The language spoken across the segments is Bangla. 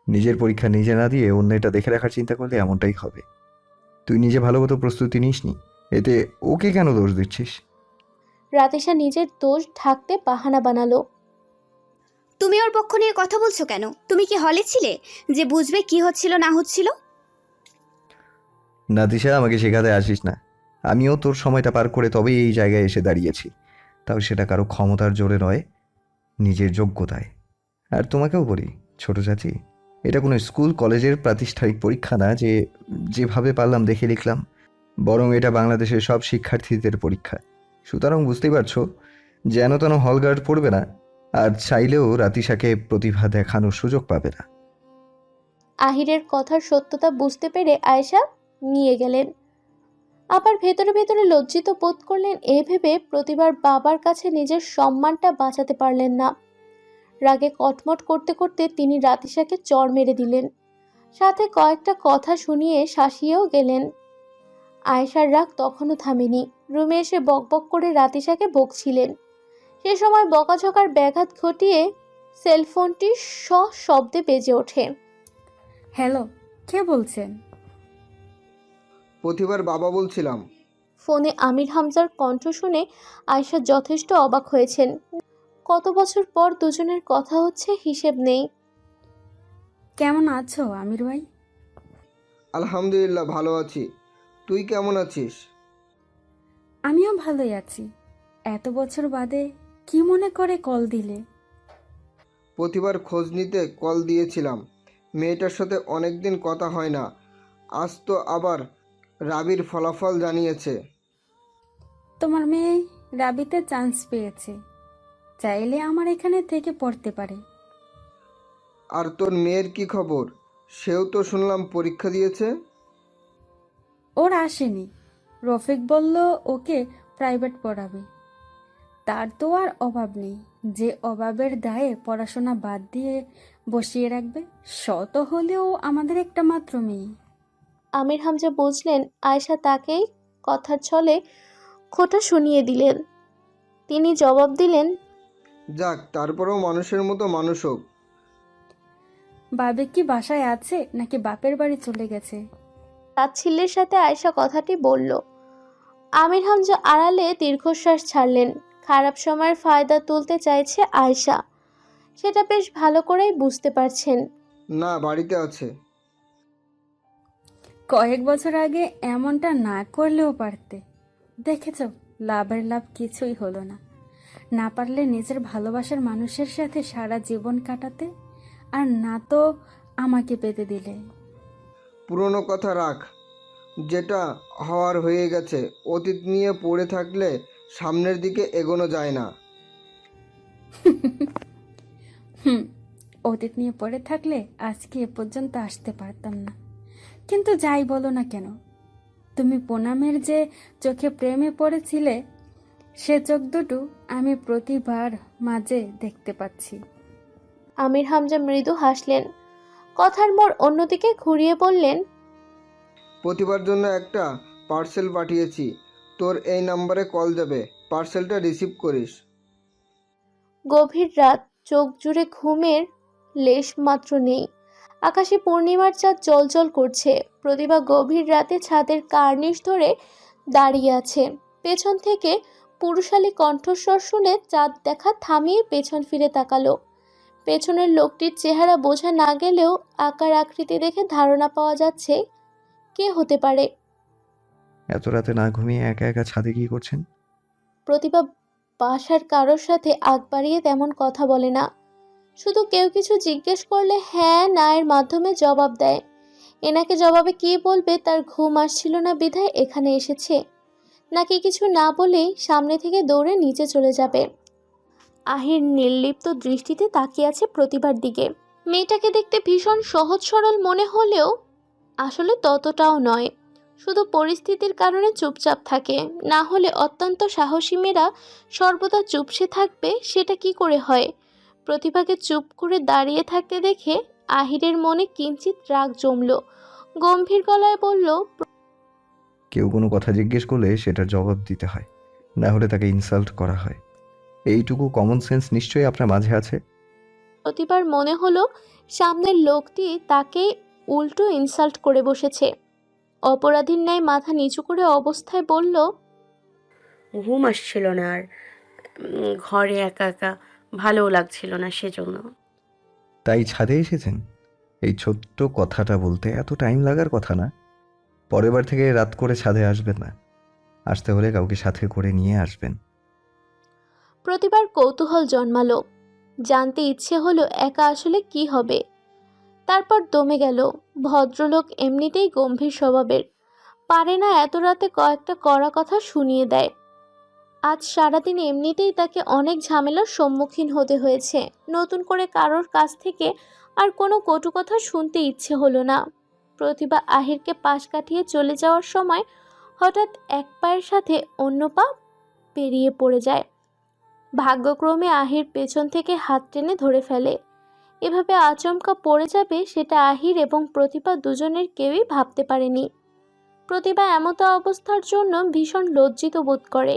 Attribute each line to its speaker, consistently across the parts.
Speaker 1: নিজের পরীক্ষা নিজে না দিয়ে অন্যটা দেখে রাখার চিন্তা করলে এমনটাই হবে। তুই নিজে ভালোমতো প্রস্তুতি নিসনি, এতে ওকে কেন দোষ দিচ্ছিস?
Speaker 2: রাতেশা নিজের দোষ ঢাকতে বাহানা বানালো।
Speaker 3: তুমি ওর পক্ষ নিয়ে কথা বলছো কেন? তুমি কি হলে ছিলে যে বুঝবে কি হচ্ছিল না হচ্ছিল?
Speaker 1: নাতিশা, আমাকে শেখাতে আসিস না। আমিও তোর সময়টা পার করে তবেই এই জায়গায় এসে দাঁড়িয়েছি, তাও সেটা কারো ক্ষমতার জোরে নয়, নিজের যোগ্যতায়। আর তোমাকেও বলি ছোট চাচি, এটা কোনো স্কুল কলেজের প্রাতিষ্ঠানিক পরীক্ষা না যে যেভাবে পারলাম দেখে লিখলাম, বরং এটা বাংলাদেশের সব শিক্ষার্থীদের পরীক্ষা। সুতরাং বুঝতেই পারছো, যেন তেন হলগার্ড পড়বে না, আর চাইলেও রাতিশাকে প্রতিভা দেখানোর সুযোগ পাবে না।
Speaker 2: আহিরের কথার সত্যতা বুঝতে পেরে আয়েশা নিয়ে গেলেন। আবার ভেতরে ভেতরে লজ্জিত বোধ করলেন এ ভেবে প্রতিবার বাবার কাছে নিজের সম্মানটা বাঁচাতে পারলেন না। রাগে কটমট করতে করতে তিনি রাতিশাকে চড় মেরে দিলেন, সাথে কয়েকটা কথা শুনিয়ে শাসিয়েও গেলেন। আয়েশার রাগ তখনও থামেনি। রুমে এসে বকবক করে রাতিশাকে বকছিলেন। সে সময় বকাঝকার ব্যাঘাত ঘটিয়ে সেলফোনটি সশব্দে বেজে ওঠে।
Speaker 4: হ্যালো, কে বলছেন?
Speaker 5: প্রতিবার বাবা বলছিলাম।
Speaker 2: ফোনে আমির হামজার কণ্ঠ শুনে আয়েশা যথেষ্ট অবাক হয়েছেন। কত বছর পর দুজনের কথা হচ্ছে, হিসেব নেই।
Speaker 4: কেমন আছো আমির ভাই?
Speaker 5: আলহামদুলিল্লাহ, ভালো আছি। তুই কেমন আছিস?
Speaker 4: আমিও ভালোই আছি। এত বছর বাদে কি মনে করে কল দিলে?
Speaker 5: প্রতিবার খোঁজ নিতে কল দিয়েছিলাম। মেয়েটার সাথে অনেক দিন কথা হয় না। আজ তো আবার রাবির ফলাফল জানিয়েছে।
Speaker 4: তোমার মেয়ে রাবিতে চান্স পেয়েছে, চাইলে আমার এখানে থেকে পড়তে পারে।
Speaker 5: আর তোর মেয়ের কি খবর? সেও তো শুনলাম পরীক্ষা দিয়েছে।
Speaker 4: ওর আসেনি। রফিক বলল ওকে প্রাইভেট পড়াবে। তার তো আর অভাব নেই যে অভাবের দায়ে পড়াশোনা বাদ দিয়ে বসিয়ে রাখবে। শত হলেও আমাদের একটা মাত্র মেয়ে।
Speaker 2: আমির হামজা বুঝলেন আয়েশা তাকেই কথার ছলে খোঁটা শুনিয়ে দিলেন। তিনি জবাব দিলেন,
Speaker 5: যাক, তারপরেও মানুষের মতো মানুষ হোক।
Speaker 4: বাবে কি বাসায় আছে নাকি বাপের বাড়ি চলে গেছে?
Speaker 2: তাচ্ছিল্যের সাথে আয়েশা কথাটি বলল। আমির হামজা আড়ালে দীর্ঘশ্বাস ছাড়লেন। খারাপ সময়ের ফায়দা তুলতে চাইছে আয়েশা, সেটা বেশ ভালো করেই বুঝতে পারছেন।
Speaker 5: না, বাড়িতে আছে।
Speaker 4: কয়েক বছর আগে এমনটা না করলেও পারতে। দেখেছ, লাভের লাভ কিছুই হলো না। না পারলে নিজের ভালোবাসার মানুষের সাথে সারা জীবন কাটাতে, আর না তো আমাকে পেতে দিলে।
Speaker 5: পুরনো কথা রাখ, যেটা হওয়ার হয়ে গেছে। অতীত নিয়ে পড়ে থাকলে সামনের দিকে এগোনো যায় না।
Speaker 4: হুম, অতীত নিয়ে পড়ে থাকলে আজকে এ পর্যন্ত আসতে পারতাম না। কিন্তু যাই বলো না কেন, তুমি পুনামের যে চোখে প্রেমে পড়েছিলে, সে চোখ দুটো আমি প্রতিবার মাঝে দেখতে পাচ্ছি।
Speaker 2: আমির হামজা মৃদু হাসলেন, কথার মোড় অন্যদিকে ঘুরিয়ে বললেন,
Speaker 5: প্রতিবার জন্য একটা পার্সেল পাঠিয়েছি। তোর এই নাম্বারে কল যাবে, পার্সেলটা রিসিভ করিস।
Speaker 2: গভীর রাত, চোখ জুড়ে ঘুমের লেশ মাত্র নেই। আকাশে পূর্ণিমার চাঁদ জ্বলজ্বল করছে। প্রতিভা গভীর রাতে ছাদের কার্নিশ ধরে দাঁড়িয়ে আছে। পেছন থেকে পুরুষালী কণ্ঠস্বর শুনে চাঁদ দেখা থামিয়ে পেছন ফিরে তাকালো। পেছনের লোকটির চেহারা বোঝা না গেলেও আকার আকৃতি দেখে ধারণা পাওয়া যাচ্ছে কে হতে পারে।
Speaker 1: এত রাতে না ঘুমিয়ে একা একা ছাদে কি করছেন?
Speaker 2: প্রতিভা বাসার কারোর সাথে আগ বাড়িয়ে তেমন কথা বলে না। শুধু কেউ কিছু জিজ্ঞেস করলে হ্যাঁ না এর মাধ্যমে জবাব দেয়। এনাকে জবাবে কি বলবে তার ঘুম আসছিল না বিধায় এখানে এসেছে, নাকি কিছু না বলেই সামনে থেকে দৌড়ে নিচে চলে যাবে। আহির নির্লিপ্ত দৃষ্টিতে তাকিয়ে আছে প্রতিভার দিকে। মেয়েটাকে দেখতে ভীষণ সহজ সরল মনে হলেও আসলে ততটাও নয়। শুধু পরিস্থিতির কারণে চুপচাপ থাকে, না হলে অত্যন্ত সাহসী মেয়েরা সর্বদা চুপসে থাকবে সেটা কি করে হয়? প্রতিভাকে চুপ করে দাঁড়িয়ে থাকতে দেখে আহিরের মনে কিঞ্চিত রাগ জমল। গম্ভীর গলায় বলল,
Speaker 1: কেউ কোনো কথা জিজ্ঞেস করলে সেটার জবাব দিতে হয়, না হলে তাকে ইনসাল্ট করা হয়। এইটুকু কমন সেন্স নিশ্চয়ই আপনার মাঝে আছে।
Speaker 2: প্রতিবার মনে হলো সামনের লোকটি তাকে উল্টো ইনসাল্ট করে বসেছে। অপরাধীর ন্যায় মাথা নিচু করে অবস্থায় বলল,
Speaker 6: ঘুম আসছিল না আর ঘরে একা একা ভালোও লাগছিল না সেজন্য।
Speaker 1: তাই ছাদে এসেছেন? এই ছোট্ট কথাটা বলতে এত টাইম লাগার কথা না। পরের বার থেকে রাত করে ছাদে আসবেন না। আসতে হলে কাউকে সাথে করে নিয়ে আসবেন।
Speaker 2: প্রতিবার কৌতূহল জন্মালো, জানতে ইচ্ছে হলো একা আসলে কি হবে। তারপর দমে গেল। ভদ্রলোক এমনিতেই গম্ভীর স্বভাবের, পারে না এত রাতে কয়েকটা কড়া কথা শুনিয়ে দেয়। আজ সারাদিন এমনিতেই তাকে অনেক ঝামেলার সম্মুখীন হতে হয়েছে, নতুন করে কারোর কাছ থেকে আর কোনো কটু কথা শুনতে ইচ্ছে হলো না। প্রতিভা আহিরকে পাশ কাটিয়ে চলে যাওয়ার সময় হঠাৎ এক পায়ের সাথে অন্য পা পেরিয়ে পড়ে যায়। ভাগ্যক্রমে আহির পেছন থেকে হাত টেনে ধরে ফেলে। এভাবে আচমকা পড়ে যাবে সেটা আহির এবং প্রতিভা দুজনের কেউই ভাবতে পারেনি। প্রতিভা এমতো অবস্থার জন্য ভীষণ লজ্জিত বোধ করে,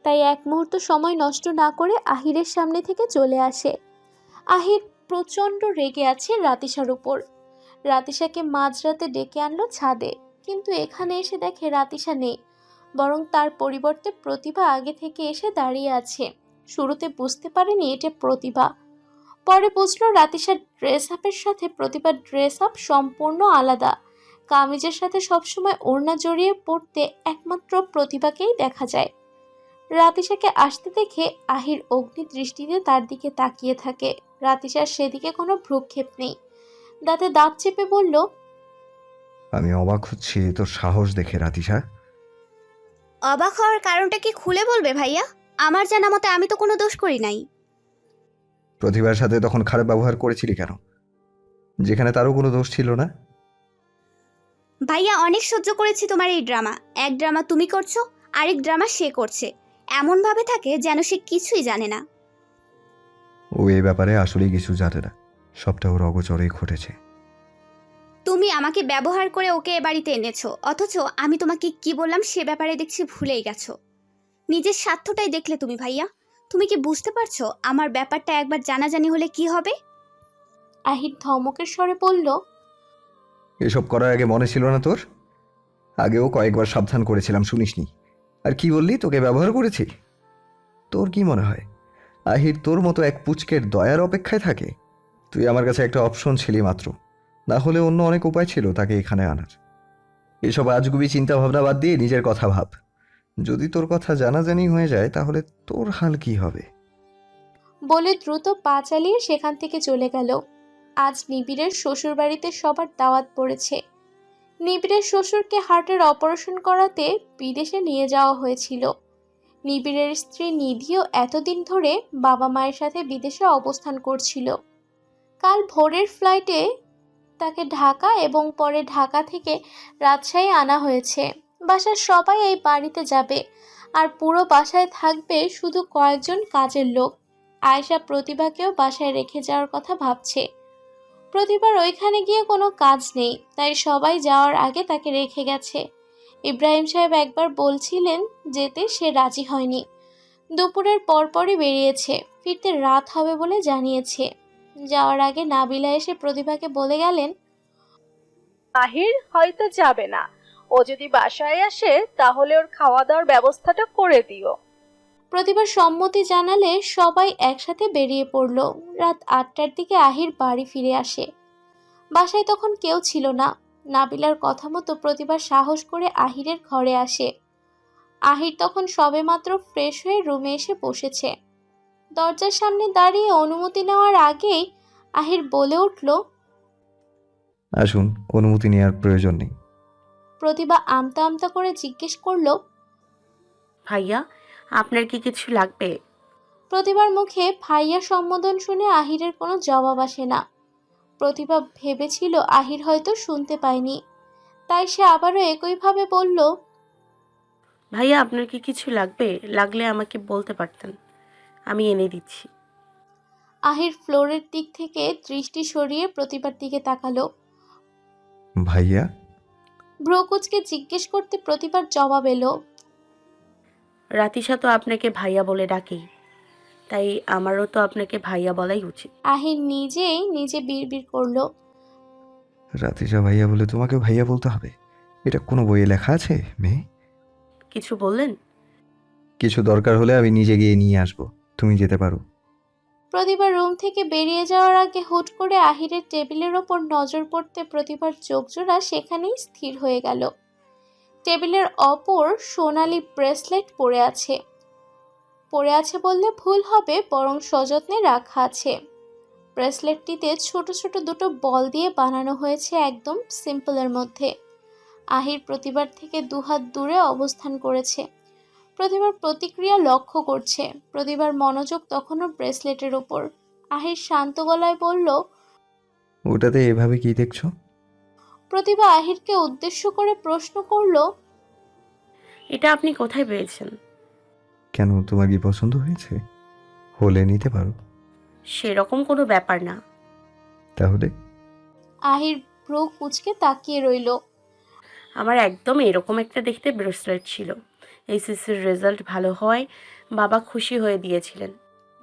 Speaker 2: তাই এক মুহূর্ত সময় নষ্ট না করে আহিরের সামনে থেকে চলে আসে। আহির প্রচণ্ড রেগে আছে রাতিশার উপর। রাতিশাকে মাঝরাতে ডেকে আনলো ছাদে, কিন্তু এখানে এসে দেখে রাতিশা নেই, বরং তার পরিবর্তে প্রতিভা আগে থেকে এসে দাঁড়িয়ে আছে। শুরুতে বুঝতে পারেনি এটা প্রতিভা, পরে বুঝলো রাতিশার ড্রেস আপের সাথে প্রতিভার ড্রেস আপ সম্পূর্ণ আলাদা। কামিজের সাথে সবসময় ওড়না জড়িয়ে পড়তে একমাত্র প্রতিভাকেই দেখা যায়। রাতিশাকে আসতে দেখে আহির অগ্নি দৃষ্টিতে তার দিকে তাকিয়ে থাকে। রাতিশার সেদিকে কোনো ভ্রুক্ষেপ নেই, দাঁতে দাঁত চেপে বলল,
Speaker 1: আমি অবাক হচ্ছি তোর সাহস দেখে রাতিশা।
Speaker 3: অবাক হওয়ার কারণটা কি খুলে বলবে ভাইয়া? আমার জানা মতে আমি তো কোনো দোষ করি নাই।
Speaker 1: প্রতিভার সাথে তখন খারাপ ব্যবহার করেছিলি কেন, যেখানে তারও কোনো দোষ ছিল না?
Speaker 3: ভাইয়া অনেক সহ্য করেছি তোমার এই ড্রামা। এক ড্রামা তুমি করছো, আরেক ড্রামা সে করছে। এমনভাবে থাকে যেন সে কিছুই জানে না।
Speaker 1: ও এই ব্যাপারে আসলেই কিছু জানে না, সবটা ওর অগোচরেই ঘটেছে।
Speaker 3: তুমি আমাকে ব্যবহার করে ওকে এ বাড়িতে এনেছো, অথচ আমি তোমাকে কি বললাম সে ব্যাপারে দেখছি ভুলেই গেছো। নিজের স্বার্থটাই দেখলে তুমি ভাইয়া। তুমি কি বুঝতে পারছো আমার ব্যাপারটা একবার জানাজানি হলে কি হবে?
Speaker 2: আহির ধমকের স্বরে বলল,
Speaker 1: এসব করার আগে মনে ছিল না তোর? আগেও কয়েকবার সাবধান করেছিলাম, শুনিসনি। আর কি বললি, তোকে ব্যবহার করেছি? তোর কি মনে হয় আহির তোর মতো এক পুচকের দয়ার অপেক্ষায় থাকে? তুই আমার কাছে একটা অপশন ছিলি মাত্র, না হলে অন্য অনেক উপায় ছিল তাকে এখানে আনার। এসব আজগুবি চিন্তা ভাবনা বাদ দিয়ে নিজের কথা ভাব। যদি তোর কথা জানাজানি হয়ে যায় তাহলে তোর হাল কি হবে?
Speaker 2: বলে দ্রুত পা চালিয়ে সেখান থেকে চলে গেল। আজ নিবিড়ের শ্বশুর বাড়িতে সবার দাওয়াত পড়েছে। নিবিড়ের শ্বশুরকে হার্টের অপারেশন করাতে বিদেশে নিয়ে যাওয়া হয়েছিল। নিবিড়ের স্ত্রী নিধিও এতদিন ধরে বাবা মায়ের সাথে বিদেশে অবস্থান করছিল। কাল ভোরের ফ্লাইটে তাকে ঢাকা এবং পরে ঢাকা থেকে রাজশাহী আনা হয়েছে। বাসার সবাই এই বাড়িতে যাবে, আর পুরো বাসায় থাকবে শুধু কয়েকজন কাজের লোক। আয়েশা প্রতিভাকেও বাসায় রেখে যাওয়ার কথা ভাবছে। প্রতিবার ওইখানে গিয়ে কোনো কাজ নেই, তাই সবাই যাওয়ার আগে তাকে রেখে গেছে। ইব্রাহিম সাহেব একবার বলছিলেন যেতে, সে রাজি হয়নি। দুপুরের পরপরই বেরিয়েছে, ফিরতে রাত হবে বলে জানিয়েছে। যাওয়ার আগে নাবিলা এসে প্রতিভাকে বলে গেলেন,
Speaker 7: আহির হয়তো যাবে না, ও যদি বাসায় আসে তাহলে ওর খাওয়া দাওয়ার ব্যবস্থাটা করে দিও।
Speaker 2: প্রতিবার সম্মতি জানালে সবাই একসাথে বেরিয়ে পড়ল। রাত 8টার দিকে আহির বাড়ি ফিরে আসে। বাসায় তখন কেউ ছিল না। নাবিলার কথা মতো প্রতিবার সাহস করে আহিরের ঘরে আসে। আহির তখন সবেমাত্র ফ্রেশ হয়ে রুমে এসে বসেছে। দরজার সামনে দাঁড়িয়ে অনুমতি নেওয়ার আগেই আহির বলে উঠল,
Speaker 1: আসুন, অনুমতি নেওয়ার প্রয়োজন নেই।
Speaker 2: প্রতিভা আমতা আমতা করে জিজ্ঞেস করলো,
Speaker 6: ভাইয়া, আপনার কি কিছু লাগবে?
Speaker 2: প্রতিভার মুখে ভাইয়া সম্বোধন শুনে আহিরের কোনো জবাব আসে না। প্রতিভা ভেবেছিল আহির হয়তো শুনতে পায়নি, তাই সে আবারও একইভাবে বলল,
Speaker 6: ভাইয়া, আপনার কি কিছু লাগবে? লাগলে আমাকে বলতে পারতেন, আমি এনে দিচ্ছি।
Speaker 2: আহির ফ্লোরের দিক থেকে দৃষ্টি সরিয়ে প্রতিভার দিকে তাকালো।
Speaker 1: ভাইয়া?
Speaker 2: ভ্রকুচকে জিজ্ঞেস করতে প্রতিভার জবাব এলো,
Speaker 6: রাতিশা তো আপনাকে ভাইয়া বলে ডাকেই, তাই আমারও তো আপনাকে ভাইয়া বলাই উচিত।
Speaker 2: আহির নিজেই নিজে বিড়বিড় করলো।
Speaker 1: রাতিজা ভাইয়া বলে তোমাকে ভাইয়া বলতে হবে? এটা কোনো বইয়ে লেখা আছে মেয়ে?
Speaker 6: কিছু বললেন?
Speaker 1: কিছু দরকার হলে আমি নিজে গিয়ে নিয়ে আসবো, তুমি যেতে পারো।
Speaker 2: প্রতিভা রুম থেকে বেরিয়ে যাওয়ার আগে হুট করে আহিরের টেবিলের ওপর নজর পড়তে প্রতিভার চোখজোড়া সেখানেই স্থির হয়ে গেল। টেবিলের অপর সোনালি ব্রেসলেট পড়ে আছে বললে ভুল হবে, বরং সযত্নে রাখা আছে। ব্রেসলেটটিতে ছোট ছোট দুটো বল দিয়ে বানানো হয়েছে, একদম সিম্পলের মধ্যে। আহির প্রতিভার থেকে দুহাত দূরে অবস্থান করেছে, প্রতিভার প্রতিক্রিয়া লক্ষ্য করছে। প্রতিভার মনোযোগ তখনও ব্রেসলেটের ওপর। আহির শান্ত গলায় বলল।
Speaker 1: ওটাতে এভাবে কি দেখছো?
Speaker 2: প্রতিভা আহিরকে উদ্দেশ্য করে প্রশ্ন করল।
Speaker 6: এটা আপনি কোথায় পেয়েছেন?
Speaker 1: কেন, তোমার কি পছন্দ হয়েছে? হলে নিতে পারো।
Speaker 6: সেরকম কোনো ব্যাপার না।
Speaker 1: তাহলে?
Speaker 2: আহির ভ্রু কুঁচকে তাকিয়ে রইল।
Speaker 6: আমার একদম এরকম একটা দেখতে ব্রেসলেট ছিল। এইচএসসির রেজাল্ট ভালো হয় বাবা খুশি হয়ে দিয়েছিলেন।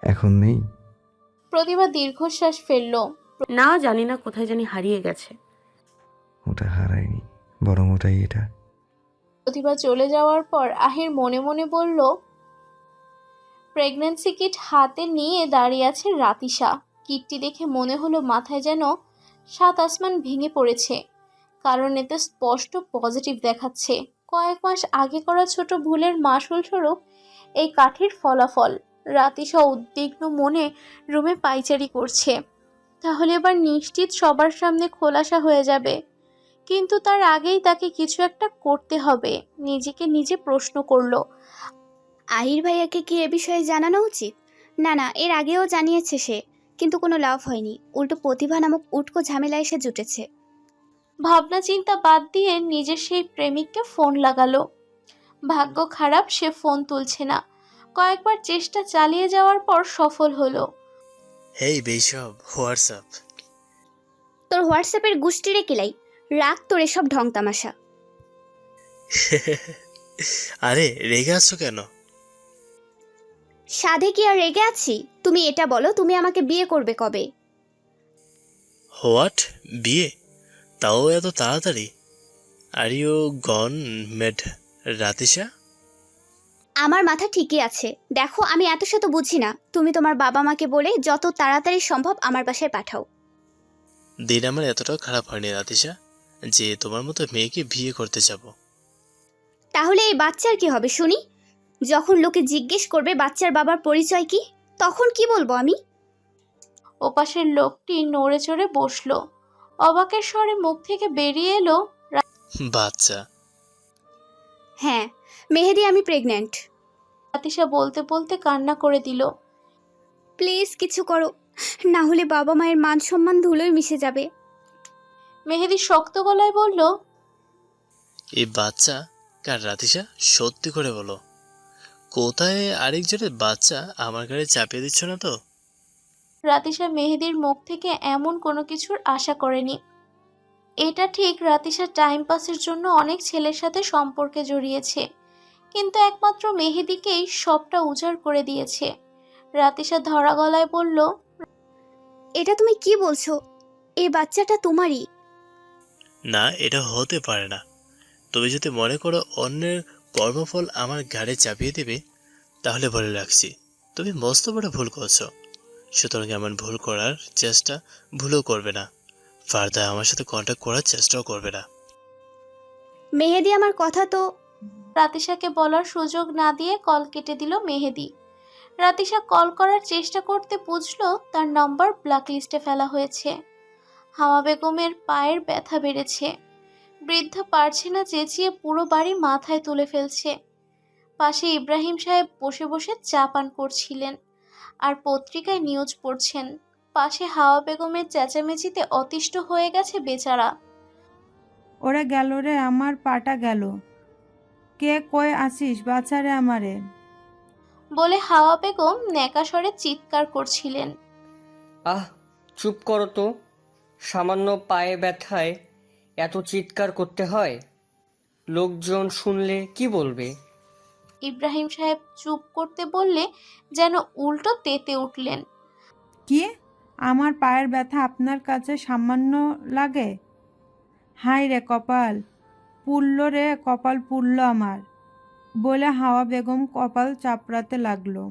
Speaker 1: এখন নেই?
Speaker 2: প্রতিভা দীর্ঘশ্বাস ফেলল।
Speaker 6: না, জানি না, কোথায় জানি হারিয়ে গেছে।
Speaker 1: ওটা হারায়নি, বরং ওটাই এটা।
Speaker 2: প্রতিভা চলে যাওয়ার পর আহির মনে মনে বলল। প্রেগন্যান্সি কিট হাতে নিয়ে দাঁড়িয়ে আছে রাতিশা। কিটটি দেখে মনে হলো মাথায় যেন সাত আসমান ভেঙে পড়েছে, কারণ এতে স্পষ্ট পজিটিভ দেখাচ্ছে। কয়েক মাস আগে করা ছোট ভুলের মাসুল স্বরূপ এই কাঠির ফলাফল। রাতিশা উদ্বিগ্ন মনে রুমে পায়চারি করছে। তাহলে এবার নিশ্চিত সবার সামনে খোলাসা হয়ে যাবে, কিন্তু তার আগেই তাকে কিছু একটা করতে হবে। নিজেকে নিজে প্রশ্ন করলো।
Speaker 3: আহির ভাইয়াকে কি এ বিষয়ে জানানো উচিত? না না, এর আগেও জানিয়েছে সে, কিন্তু কোনো লাভ হয়নি। উল্টো প্রতিভা নামক উটকো ঝামেলা এসে জুটেছে।
Speaker 2: ভাবনা চিন্তা বাদ দিয়ে নিজের সেই প্রেমিককে ফোন লাগালো। ভাগ্য খারাপ, সে ফোন তুলছে না। কয়েকবার চেষ্টা চালিয়ে যাওয়ার পর সফল হলো।
Speaker 8: হেই বেশব, হোয়াটসঅ্যাপ?
Speaker 3: তোর হোয়াটসঅ্যাপের গুষ্টিরে কিলাই, রাগ তোর এসব ঢং তামাশা।
Speaker 8: আরে রেগে আছো কেন?
Speaker 3: সাধে কি আর রেগে আছি? তুমি এটা বলো, তুমি আমাকে বিয়ে করবে কবে?
Speaker 8: হোয়াট? বিয়ে? তাও এত তাড়াতাড়ি? Are you gone mad Ratisha?
Speaker 3: আমার মাথা ঠিকই আছে। দেখো, আমি এত শত বুঝি না। তুমি তোমার বাবা মাকে বলে যত তাড়াতাড়ি সম্ভব আমার বাসায় পাঠাও।
Speaker 8: দিন আমার এতটাও খারাপ হয়নি রাতিশা যে তোমার মতো মেয়েকে বিয়ে করতে যাব।
Speaker 3: তাহলে এই বাচ্চার কি হবে শুনি? যখন লোকে জিজ্ঞেস করবে বাচ্চার বাবার পরিচয় কি, তখন কি বলবো আমি?
Speaker 2: ওপাশের লোকটি নড়ে চড়ে বসলো। অবাকের স্বরে মুখ থেকে বেরিয়ে এলো।
Speaker 8: বাচ্চা?
Speaker 3: হ্যাঁ, মেহেদি, আমি প্রেগন্যান্ট।
Speaker 2: রাতিশা বলতে বলতে কান্না করে দিল।
Speaker 3: প্লিজ কিছু করো, না হলে বাবা মায়ের মান সম্মান ধুলোয় মিশে যাবে।
Speaker 2: মেহেদি শক্ত গলায় বলল।
Speaker 8: এই বাচ্চা কার রাতিশা? সত্যি করে বলো, কোথায় আরেকজনের বাচ্চা আমার ঘরে চাপিয়ে দিচ্ছ না তো?
Speaker 2: রাতিশা মেহেদির মুখ থেকে এমন কোনো কিছুর আশা করেনি। এটা ঠিক, রাতিশা টাইম পাসের জন্য অনেক ছেলের সাথে সম্পর্কে জড়িয়েছে, কিন্তু একমাত্র মেহেদিকেই সবটা উজাড় করে দিয়েছে। রাতিশা ধরা গলায় বলল।
Speaker 3: এটা তুমি কি বলছো? এই বাচ্চাটা তোমারই?
Speaker 8: না, এটা হতে পারে না। তুমি যদি মনে করো অন্যের কর্মফল আমার ঘাড়ে চাপিয়ে দেবে, তাহলে বলে রাখছি তুমি মস্ত বড় ভুল করছো। সুতরাং এমন ভুল করার চেষ্টা ভুলও করবে না, ফার্দার আমার সাথে কন্ট্যাক্ট করার চেষ্টাও করবে না।
Speaker 3: মেহেদি, আমার কথা তো।
Speaker 2: রাতিশাকে বলার সুযোগ না দিয়ে কল কেটে দিল মেহেদি। রাতিশা কল করার চেষ্টা করতে বুঝলো তার নম্বর ব্ল্যাকলিস্টে ফেলা হয়েছে। হাওয়া বেগমের পায়ের ব্যথা বেড়েছে। বৃদ্ধা পারছে না চেঁচিয়ে, পুরো বাড়ি মাথায় তুলে ফেলছে। পাশে ইব্রাহিম সাহেব বসে বসে চা পান করছিলেন আর পত্রিকায় নিউজ পড়ছেন। পাশে হাওয়া বেগমের চেঁচামেচিতে অতিষ্ঠ হয়ে গেছে বেচারা।
Speaker 9: ওরে গেল রে, আমার পাটা গেল। কে কই আসিস বাছারে আমারে?
Speaker 2: বলে হাওয়া বেগম ন্যাকা স্বরে চিৎকার করছিলেন।
Speaker 10: আহ, চুপ করো তো। সামান্য পায়ে ব্যথায় এত চিৎকার করতে হয়? লোকজন শুনলে কি বলবে?
Speaker 2: ইব্রাহিম সাহেব চুপ করতে বললে যেন উল্টো তেতে উঠলেন।
Speaker 9: কি, আমার পায়ের ব্যথা আপনার কাছে সামান্য লাগে? হাই রে কপাল পুড়ল রে, কপাল পুড়ল আমার, বলে হাওয়া বেগম কপাল চাপড়াতে লাগলো।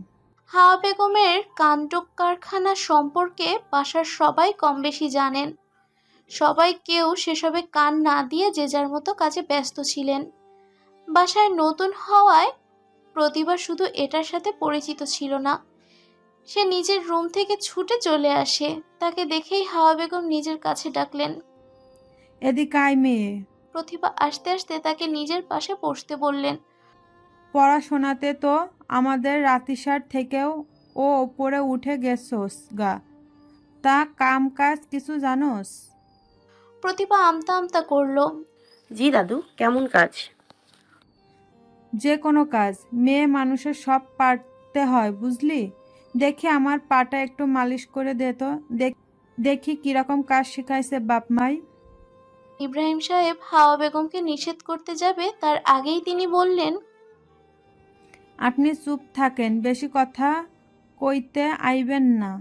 Speaker 2: হাওয়া বেগমের কাণ্ড কারখানা সম্পর্কে বাসার সবাই কম বেশি জানেন। সবাই কেউ সেসবে কান না দিয়ে যে যার মতো কাজে ব্যস্ত ছিলেন। বাসায় নতুন হওয়ায় প্রতিভা শুধু এটার সাথে পরিচিত ছিল না। সে নিজের রুম থেকে ছুটে চলে আসে। তাকে দেখেই হাওয়া বেগম নিজের কাছে ডাকলেন।
Speaker 9: এদিকে আয় মেয়ে।
Speaker 2: প্রতিভা আস্তে আস্তে তাকে নিজের পাশে বসতে বললেন।
Speaker 9: পড়াশোনাতে তো আমাদের রাতিসার থেকেও ও ওপরে উঠে গেছোস গা, তা কাম কাজ কিছু জানোস?
Speaker 2: প্রতিভা আমতা আমতা করলো।
Speaker 6: জি দাদু, কেমন কাজ?
Speaker 9: যে কোনো কাজ, মেয়ে মানুষের সব পারতে হয় বুঝলি। দেখি আমার পাটা একটু মালিশ করে দে তো, দেখি কিরকম কাজ শিখাইছে বাপ মাই।
Speaker 2: ইব্রাহিম সাহেব হাওয়া বেগমকে নিষেধ করতে যাবে তার আগেই তিনি বললেন,
Speaker 9: আপনি চুপ থাকেন, বেশি কথা কইতে আইবেন না।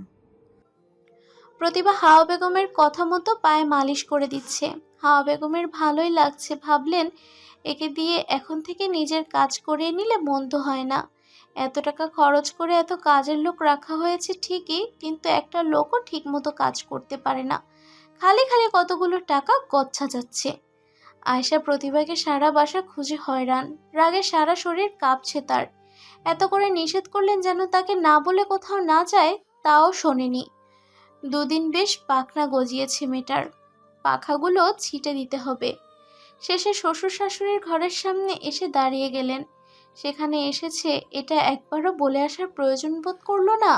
Speaker 2: প্রতিভা হাওয়া বেগমের কথা মতো পায়ে মালিশ করে দিচ্ছে। হাওয়া বেগমের ভালোই লাগছে, ভাবলেন একে দিয়ে এখন থেকে নিজের কাজ করিয়ে নিলে মন্দ হয় না। এত টাকা খরচ করে এত কাজের লোক রাখা হয়েছে ঠিকই, কিন্তু একটা লোকও ঠিক মতো কাজ করতে পারে না। খালি খালি কতগুলো টাকা গচ্ছা যাচ্ছে। আয়শা প্রতিভাকে সারা বাসা খুঁজে হয়রান, রাগে সারা শরীর কাঁপছে তার। এত করে নিষেধ করলেন যেন তাকে না বলে কোথাও না যায়, তাও শোনেনি। দুদিন বেশ পাখনা গজিয়েছে মেয়েটার, পাখাগুলো ছিটে দিতে হবে। শেষে শ্বশুর শাশুড়ির ঘরের সামনে এসে দাঁড়িয়ে গেলেন। সেখানে এসেছে এটা একবারও বলে আসার প্রয়োজন বোধ করলো না।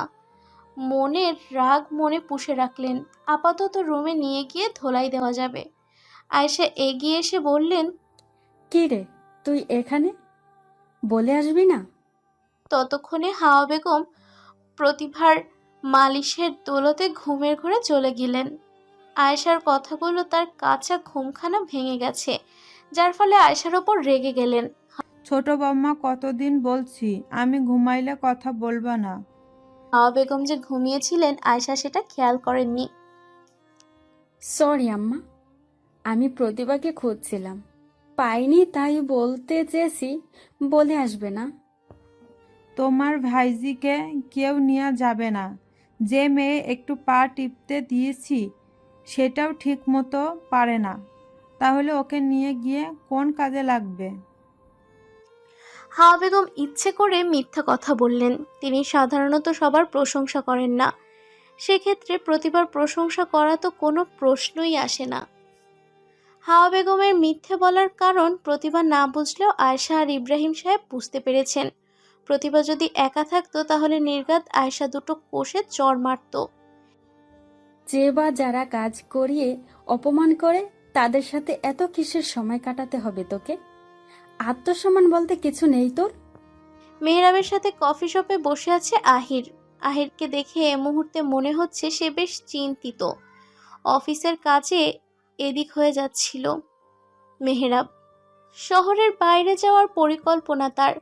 Speaker 2: মনের রাগ মনে পুষে রাখলেন, আপাতত রুমে নিয়ে গিয়ে ধোলাই দেওয়া যাবে। আয়েশা এগিয়ে এসে বললেন,
Speaker 4: কি রে, তুই এখানে বলে আসবি না?
Speaker 2: ততক্ষণে হাওয়া বেগম প্রতিভার মালিশের দৌলতে ঘুমের ঘরে চলে গেলেন। আয়েশার কথাগুলো তার কাঁচা ঘুমখানা ভেঙে গেছে, যার ফলে আয়েশার ওপর রেগে গেলেন।
Speaker 9: ছোট বৌমা, কতদিন বলছি আমি ঘুমাইলে কথা বলবা না।
Speaker 2: হাওয়া বেগম যে ঘুমিয়েছিলেন আয়েশা সেটা খেয়াল করেননি।
Speaker 4: সরি আম্মা, আমি প্রতিভাকে খুঁজছিলাম, পাইনি, তাই বলতে চেয়েছি বলে আসবে না।
Speaker 9: তোমার ভাইজিকে কেউ নিয়ে যাবে না। যে মেয়ে একটু পা টিপতে দিয়েছি সেটাও ঠিক মতো পারে না, তাহলে ওকে নিয়ে গিয়ে কোন কাজে লাগবে?
Speaker 2: হাওয়া বেগম ইচ্ছে করে মিথ্যা কথা বললেন। তিনি সাধারণত সবার প্রশংসা করেন না, সেক্ষেত্রে প্রতিবার প্রশংসা করা তো কোনো প্রশ্নই আসে না। হাওয়া বেগমের মিথ্যে বলার কারণ প্রতিভা না বুঝলেও আয়েশা আর ইব্রাহিম সাহেব বুঝতে পেরেছেন। প্রতিভা যদি একা থাকতো তাহলে নির্ঘাত আয়েশা দুটো কোষে চড় মারত।
Speaker 4: যে বা যারা কাজ করিয়ে অপমান করে তাদের সাথে এত কিসের সময় কাটাতে হবে তোকে? আত্মসম্মান বলতে কিছু নেই তোর?
Speaker 2: মেহরাবের সাথে কফি শপে বসে আছে আহির। আহিরকে দেখে এ মুহূর্তে মনে হচ্ছে সে বেশ চিন্তিত। অফিসের কাজে এদিক হয়ে যাচ্ছিল। মেহরাব শহরের বাইরে যাওয়ার পরিকল্পনা তার।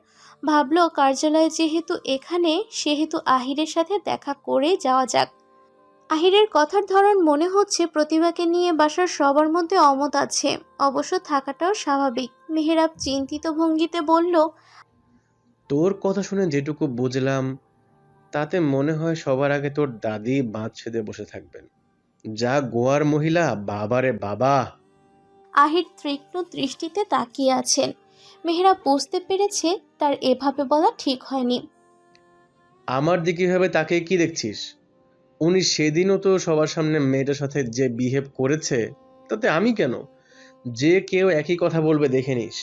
Speaker 2: ভাবল কার্যালয় যেহেতু এখানে, সেহেতু আহিরের সাথে দেখা করেই যাওয়া যাক। আহিরের কথার ধরন মনে হচ্ছে প্রতিভাকে নিয়ে বাসার সবার মধ্যে অমত আছে, অবশ্য থাকাটাও স্বাভাবিক। মেহরাব চিন্তিত ভঙ্গিতে বলল,
Speaker 11: তোর কথা শুনে যেটুকু বুঝলাম তাতে মনে হয় সবার আগে তোর দাদি বাঁধ ছেদে বসে থাকবেন। যা গোয়ার মহিলা, বাবারে বাবা।
Speaker 2: আহির তীক্ষ্ণ দৃষ্টিতে তাকিয়ে আছেন। মেহরাব বুঝতে পেরেছে তার এভাবে বলা ঠিক হয়নি।
Speaker 11: আমার দিকে এভাবে তাকে কি দেখছিস? উনি সেদিনও তো সবার সামনে মেয়েটার সাথে যে বিহেভ করেছে, তাতে আমি কেন? যে কেউ একই কথা বলবে, দেখে নিস।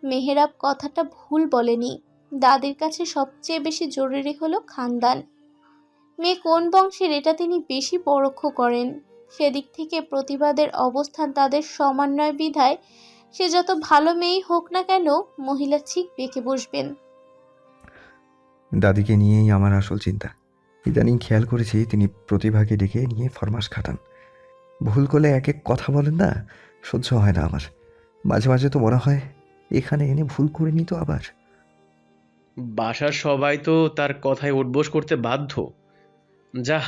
Speaker 2: মেহরাব কথাটা ভুল বলেনি। দাদির কাছে সবচেয়ে বেশি জরুরি হলো খানদান। মেয়ে কোন বংশের এটা তিনি বেশি পরোক্ষ করেন। সেদিক থেকে প্রতিবাদের অবস্থান তাদের সমন্বয় বিধায় সে যত ভালো মেয়েই হোক না কেন, মহিলা ঠিক বেঁকে বসবেন।
Speaker 1: দাদিকে নিয়েই আমার আসল চিন্তা। ইদানিং খেয়াল করেছি তিনি প্রতিভাকে ডেকে নিয়ে ফরমাস খাটান। ভুল করলে এক এক কথা বলেন না, সহ্য হয় না আমার। মাঝে মাঝে তো মনে হয় এখানে এনে ভুল করে নিত আবার।
Speaker 11: বাসার সবাই তো তার কথায় উঠবোস করতে বাধ্য। যা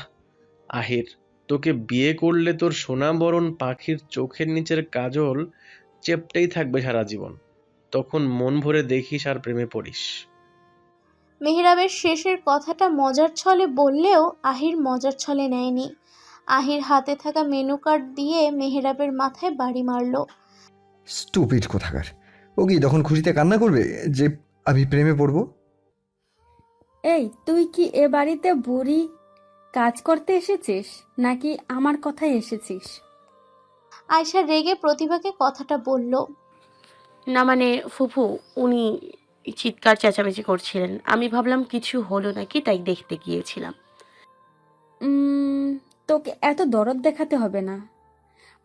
Speaker 11: আহির, তোকে বিয়ে করলে তোর সোনাবরণ পাখির চোখের নিচের কাজল চেপটেই থাকবে সারা জীবন। তখন মন ভরে দেখিস আর প্রেমে পড়িস।
Speaker 2: মেহরাবের শেষের কথাটা মজার ছলে বললেও আহির মজার ছলে নেয়নি। আহির হাতে থাকা মেনু কার্ড দিয়ে মেহরাবের মাথায় বাড়ি মারল।
Speaker 1: স্টুপিড কোথাকার! ও কি তখন খুশিতে কান্না করবে যে আমি প্রেমে পড়বো?
Speaker 4: এই, তুই কি এ বাড়িতে বুড়ি কাজ করতে এসেছিস নাকি আমার কথায় এসেছিস?
Speaker 2: আয়শা রেগে প্রতিভাকে কথাটা বলল।
Speaker 6: না মানে ফুফু, উনি চিৎকার চেঁচামেচি করছিলেন, আমি ভাবলাম কিছু হলো নাকি, তাই দেখতে গিয়েছিলাম।
Speaker 4: তোকে এত দরদ দেখাতে হবে না।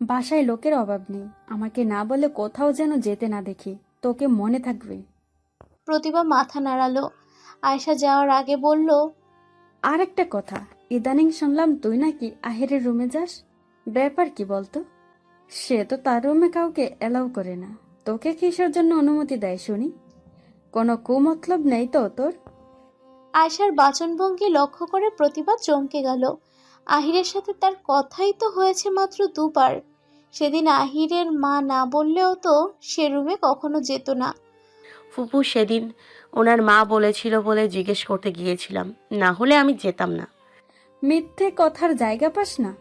Speaker 4: বাসায় লোকের অভাব নেই, আমাকে না বলে কোথাও যেন যেতে না দেখি, তোকে মনে থাকবে।
Speaker 2: প্রতিভা মাথা নাড়ালো। আয়শা যাওয়ার আগে বলল,
Speaker 4: আর একটা কথা, ইদানিং শুনলাম তুই নাকি আহিরের রুমে যাস, ব্যাপার কি বলতো? সে তো তার রুমে কাউকে এলাও করে না, তোকে কিসের জন্য অনুমতি দেয় শুনি? কোনো কুমতলব নেই তো তোর?
Speaker 2: আয়শার বাচনভঙ্গি লক্ষ্য করে প্রতিভা চমকে গেল। আহিরের সাথে তার কথাই তো হয়েছে মাত্র দুবার। সেদিন আহিরের মা না বললেও তো সে রুমে কখনো যেত না।
Speaker 6: ফুফু, সেদিন ওনার মা বলেছিল বলে জিজ্ঞেস করতে গিয়েছিলাম, না হলে আমি যেতাম না।
Speaker 4: মিথ্যে কথার জায়গা পাস না।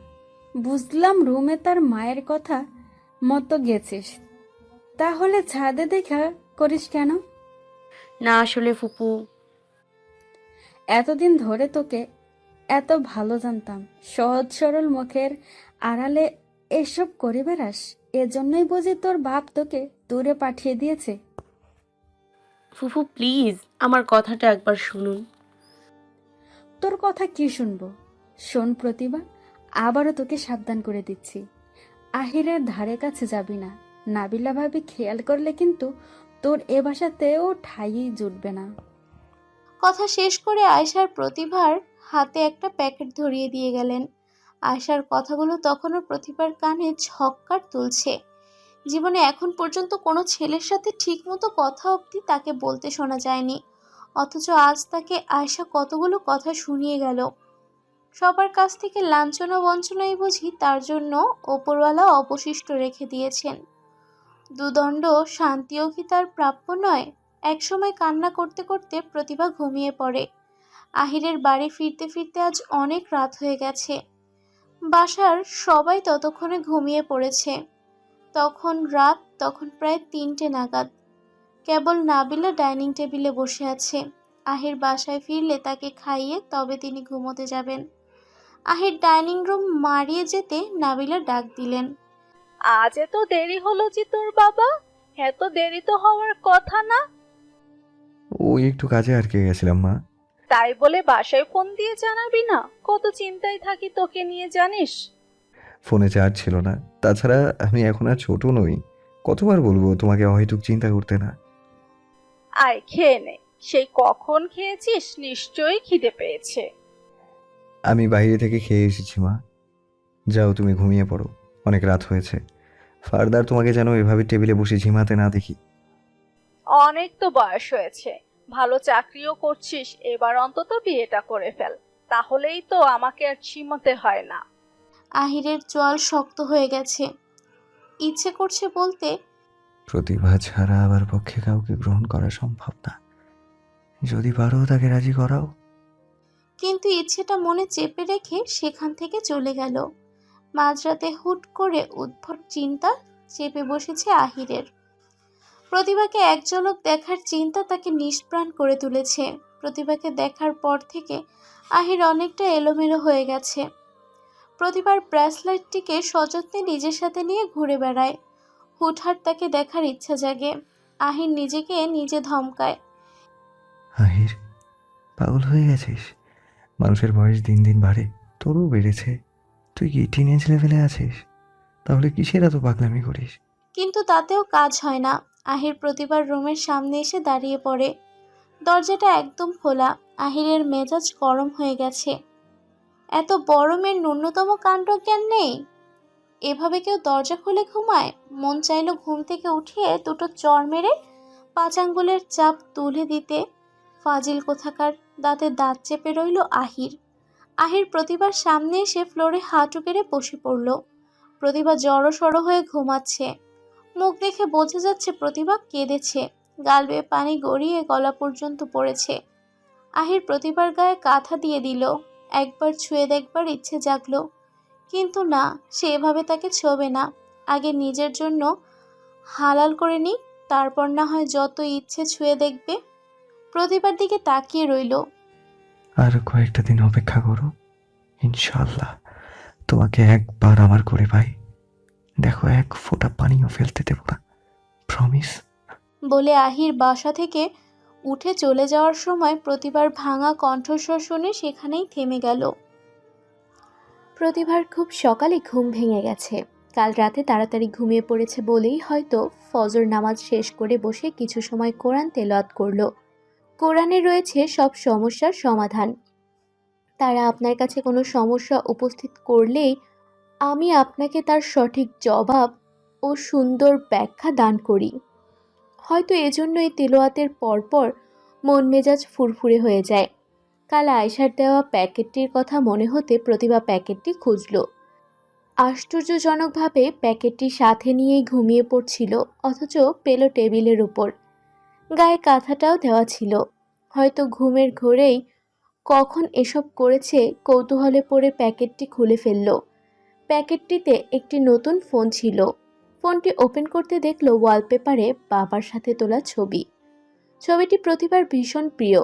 Speaker 4: বুঝলাম রুমে তার মায়ের কথা মতো গেছিস, তাহলে ছাদে দেখা করিস কেন?
Speaker 6: না আসলে ফুফু,
Speaker 4: এতদিন ধরে তোকে এত ভালো জানতাম, সহজ সরল মুখের আড়ালে এসব করে বেড়াস, এজন্যই বুঝি তোর বাপ তোকে দূরে পাঠিয়ে দিয়েছে।
Speaker 6: ফুফু প্লিজ আমার কথাটা একবার শুনুন।
Speaker 4: তোর কথা কি শুনবো? শোন প্রতিভা, আবারও তোকে সাবধান করে দিচ্ছি, আহিরের ধারে কাছে যাবি না। নাবিলা ভাবি খেয়াল করলে কিন্তু তোর এ বাসাতেও ঠাঁই জুটবে না।
Speaker 2: কথা শেষ করে আয়শার প্রতিভার হাতে একটা প্যাকেট ধরিয়ে দিয়ে গেলেন। আয়শার কথাগুলো তখনও প্রতিভার কানে ঝক্কার তুলছে। জীবনে এখন পর্যন্ত কোনো ছেলের সাথে ঠিকমতো কথা অবধি তাকে বলতে শোনা যায়নি, অথচ আজ তাকে আয়শা কতগুলো কথা শুনিয়ে গেল। সবার কাছ থেকে লাঞ্ছনা বঞ্চনাই বুঝি তার জন্য ওপরওয়ালা অবশিষ্ট রেখে দিয়েছেন। দুদণ্ড শান্তিও কি তার প্রাপ্য নয়? একসময় কান্না করতে করতে প্রতিভা ঘুমিয়ে পড়ে। আহিরের বাড়ি ফিরতে ফিরতে আজ অনেক রাত হয়ে গেছে। বাসার সবাই ততক্ষণে ঘুমিয়ে পড়েছে। তখন প্রায় 3টে নাগাদ। কেবল নাবিলা ডাইনিং টেবিলে বসে আছে। আহির বাসায় ফিরলে তাকে খাইয়ে তবে তিনি ঘুমোতে যাবেন। আহির ডাইনিং রুম মারিয়ে যেতে নাবিলা ডাক দিলেন।
Speaker 7: আজ এত দেরি হলো যে তোর বাবা? এত দেরি তো হওয়ার কথা না।
Speaker 1: ওই একটু কাজে আটকে গেছিলাম মা।
Speaker 7: তাই বলে বাসায় ফোন দিয়ে জানাবি না? কত চিন্তায় থাকি তোকে নিয়ে, জানিস?
Speaker 1: ফোনে চার্জ ছিল না, তাছাড়া আমি এখন আর ছোট নই। কতবার বলবো তোমাকে অহেতুক চিন্তা করতে না?
Speaker 7: আয় খেয়ে নে। সেই কখন খেয়েছিস, নিশ্চয়ই খিদে পেয়েছে।
Speaker 1: আমি বাইরে থেকে খেয়ে এসেছি মা। যাও তুমি ঘুমিয়ে পড়ো, অনেক রাত হয়েছে। ফার্দার তোমাকে যেন এভাবে টেবিলে বসে ঝিমাতে না দেখি।
Speaker 7: অনেক তো বয়স হয়েছে, ভালো চাকরিও করছিস, এবার অন্তত বিয়েটা করে ফেল, তাহলেই তো আমাকে আর ঝিমাতে হয় না।
Speaker 2: আহিরের চোয়াল শক্ত হয়ে গেছে। ইচ্ছে করছে বলতে,
Speaker 1: প্রতিভা ছাড়া আবার পক্ষে কাউকে গ্রহণ করা সম্ভব না। যদি পারো তাকে রাজি করাও।
Speaker 2: কিন্তু ইচ্ছেটা মনে চেপে রেখে সেখান থেকে চলে গেল। মাঝরাতে হুট করে উদ্ভট চিন্তা চেপে বসেছে আহিরের। প্রতিভাকে এক ঝলক দেখার চিন্তা তাকে নিষ্প্রাণ করে তুলেছে। প্রতিভাকে দেখার পর থেকে আহির অনেকটা এলোমেলো হয়ে গেছে। প্রতিভার ব্রেসলেটটিকে সযত্নে নিজের সাথে নিয়ে ঘুরে বেড়ায়। হুটহাট তাকে দেখার ইচ্ছা জাগে। আহির নিজেকে নিজে ধমকায়।
Speaker 1: আহির, পাগল হয়ে গেছিস? মানুষের বয়স দিন দিন বাড়ে, তোরও বেড়েছে। তুই কি টিনেজ লেভেলে আছিস? তাহলে কিসের এত পাগলামি করিস?
Speaker 2: কিন্তু তাতেও কাজ হয় না। আহির প্রতিভার রুমের সামনে এসে দাঁড়িয়ে পড়ে। দরজাটা একদম খোলা। আহিরের মেজাজ গরম হয়ে গেছে। এত বড় মেয়ের ন্যূনতম কাণ্ডজ্ঞান নেই? এভাবে কেউ দরজা খুলে ঘুমায়? মন চাইলো ঘুম থেকে উঠিয়ে দুটো চড় মেরে 5 আঙ্গুলের চাপ তুলে দিতে। ফাজিল কোথাকার। দাঁতে দাঁত চেপে রইল আহির। আহির প্রতিভার সামনে এসে ফ্লোরে হাঁটু গেড়ে বসে পড়ল। প্রতিভা জড়সড় হয়ে ঘুমাচ্ছে। মুখ দেখে বোঝা যাচ্ছে প্রতিভা কেঁদেছে। গাল বেয়ে পানি গড়িয়ে গলা পর্যন্ত পড়েছে। আহির প্রতিভার গায়ে কাঁথা দিয়ে দিল। একবার ছুঁয়ে দেখবার ইচ্ছে জাগলো, কিন্তু না, সে এভাবে তাকে ছোঁবে না। আগে নিজের জন্য হালাল করে নিক, তারপর না হয় যত ইচ্ছে ছুঁয়ে দেখবে। প্রতিভার দিকে তাকিয়ে রইল।
Speaker 1: আর কয়েকটা দিন অপেক্ষা করো, ইনশাল্লাহ তোমাকে একবার আমার করে পাই, দেখো এক ফোঁটা পানিও ফেলতে দেব না, প্রমিস।
Speaker 2: বলে আহির বাসা থেকে উঠে চলে যাওয়ার সময় প্রতিভার ভাঙা কণ্ঠস্বর শুনে সেখানেই থেমে গেল। প্রতিভার খুব সকালে ঘুম ভেঙে গেছে। কাল রাতে তাড়াতাড়ি ঘুমিয়ে পড়েছে বলেই হয়তো ফজর নামাজ শেষ করে বসে কিছু সময় কোরআন তেলাওয়াত করলো। কোরআনে রয়েছে সব সমস্যার সমাধান। তারা আপনার কাছে কোনো সমস্যা উপস্থিত করলেই আমি আপনাকে তার সঠিক জবাব ও সুন্দর ব্যাখ্যা দান করি। হয়তো এজন্যই তেলাওয়াতের পরপর মন মেজাজ ফুরফুরে হয়ে যায়। কাল আয়েশার দেওয়া প্যাকেটটির কথা মনে হতে প্রতিভা প্যাকেটটি খুঁজল। আশ্চর্যজনকভাবে প্যাকেটটি সাথে নিয়েই ঘুমিয়ে পড়ছিল, অথচ পেল টেবিলের উপর। গায়ে কাঁথাটাও দেওয়া ছিল। হয়তো ঘুমের ঘোরেই কখন এসব করেছে কৌতূহলে পড়ে প্যাকেটটি খুলে ফেলল। প্যাকেটটিতে একটি নতুন ফোন ছিল। ফোনটি ওপেন করতে দেখল ওয়ালপেপারে বাবার সাথে তোলা ছবি। ছবিটি প্রতিভার ভীষণ প্রিয়,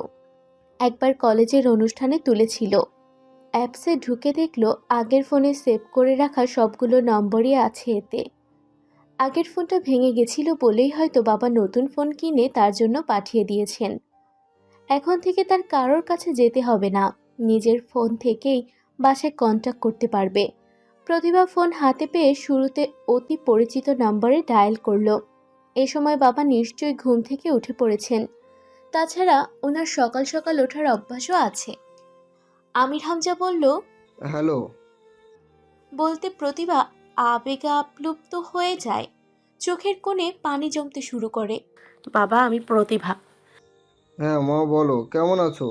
Speaker 2: একবার কলেজের অনুষ্ঠানে তুলেছিল। অ্যাপসে ঢুকে দেখল আগের ফোনে সেভ করে রাখা সবগুলো নম্বরই আছে এতে। আগের ফোনটা ভেঙে গেছিল বলেই হয়তো বাবা নতুন ফোন কিনে তার জন্য পাঠিয়ে দিয়েছেন। এখন থেকে তার কারোর কাছে যেতে হবে না, নিজের ফোন থেকেই বাসায় কন্ট্যাক্ট করতে পারবে। প্রতিভা ফোন হাতে পেয়ে শুরুতে অতি পরিচিত নম্বরে ডায়াল করলো। এ সময় বাবা নিশ্চয়ই ঘুম থেকে উঠে পড়েছেন। তাছাড়া ওনার সকাল সকাল ওঠার অভ্যাসও আছে। আমির হামজা বলল,
Speaker 5: হ্যালো।
Speaker 2: বলতে প্রতিভা আবেগে আপ্লুপ্ত হয়ে যায়। চোখের কোণে পানি জমতে শুরু করে।
Speaker 6: বাবা, আমি প্রতিভা।
Speaker 5: হ্যাঁ মা, বলো কেমন আছো?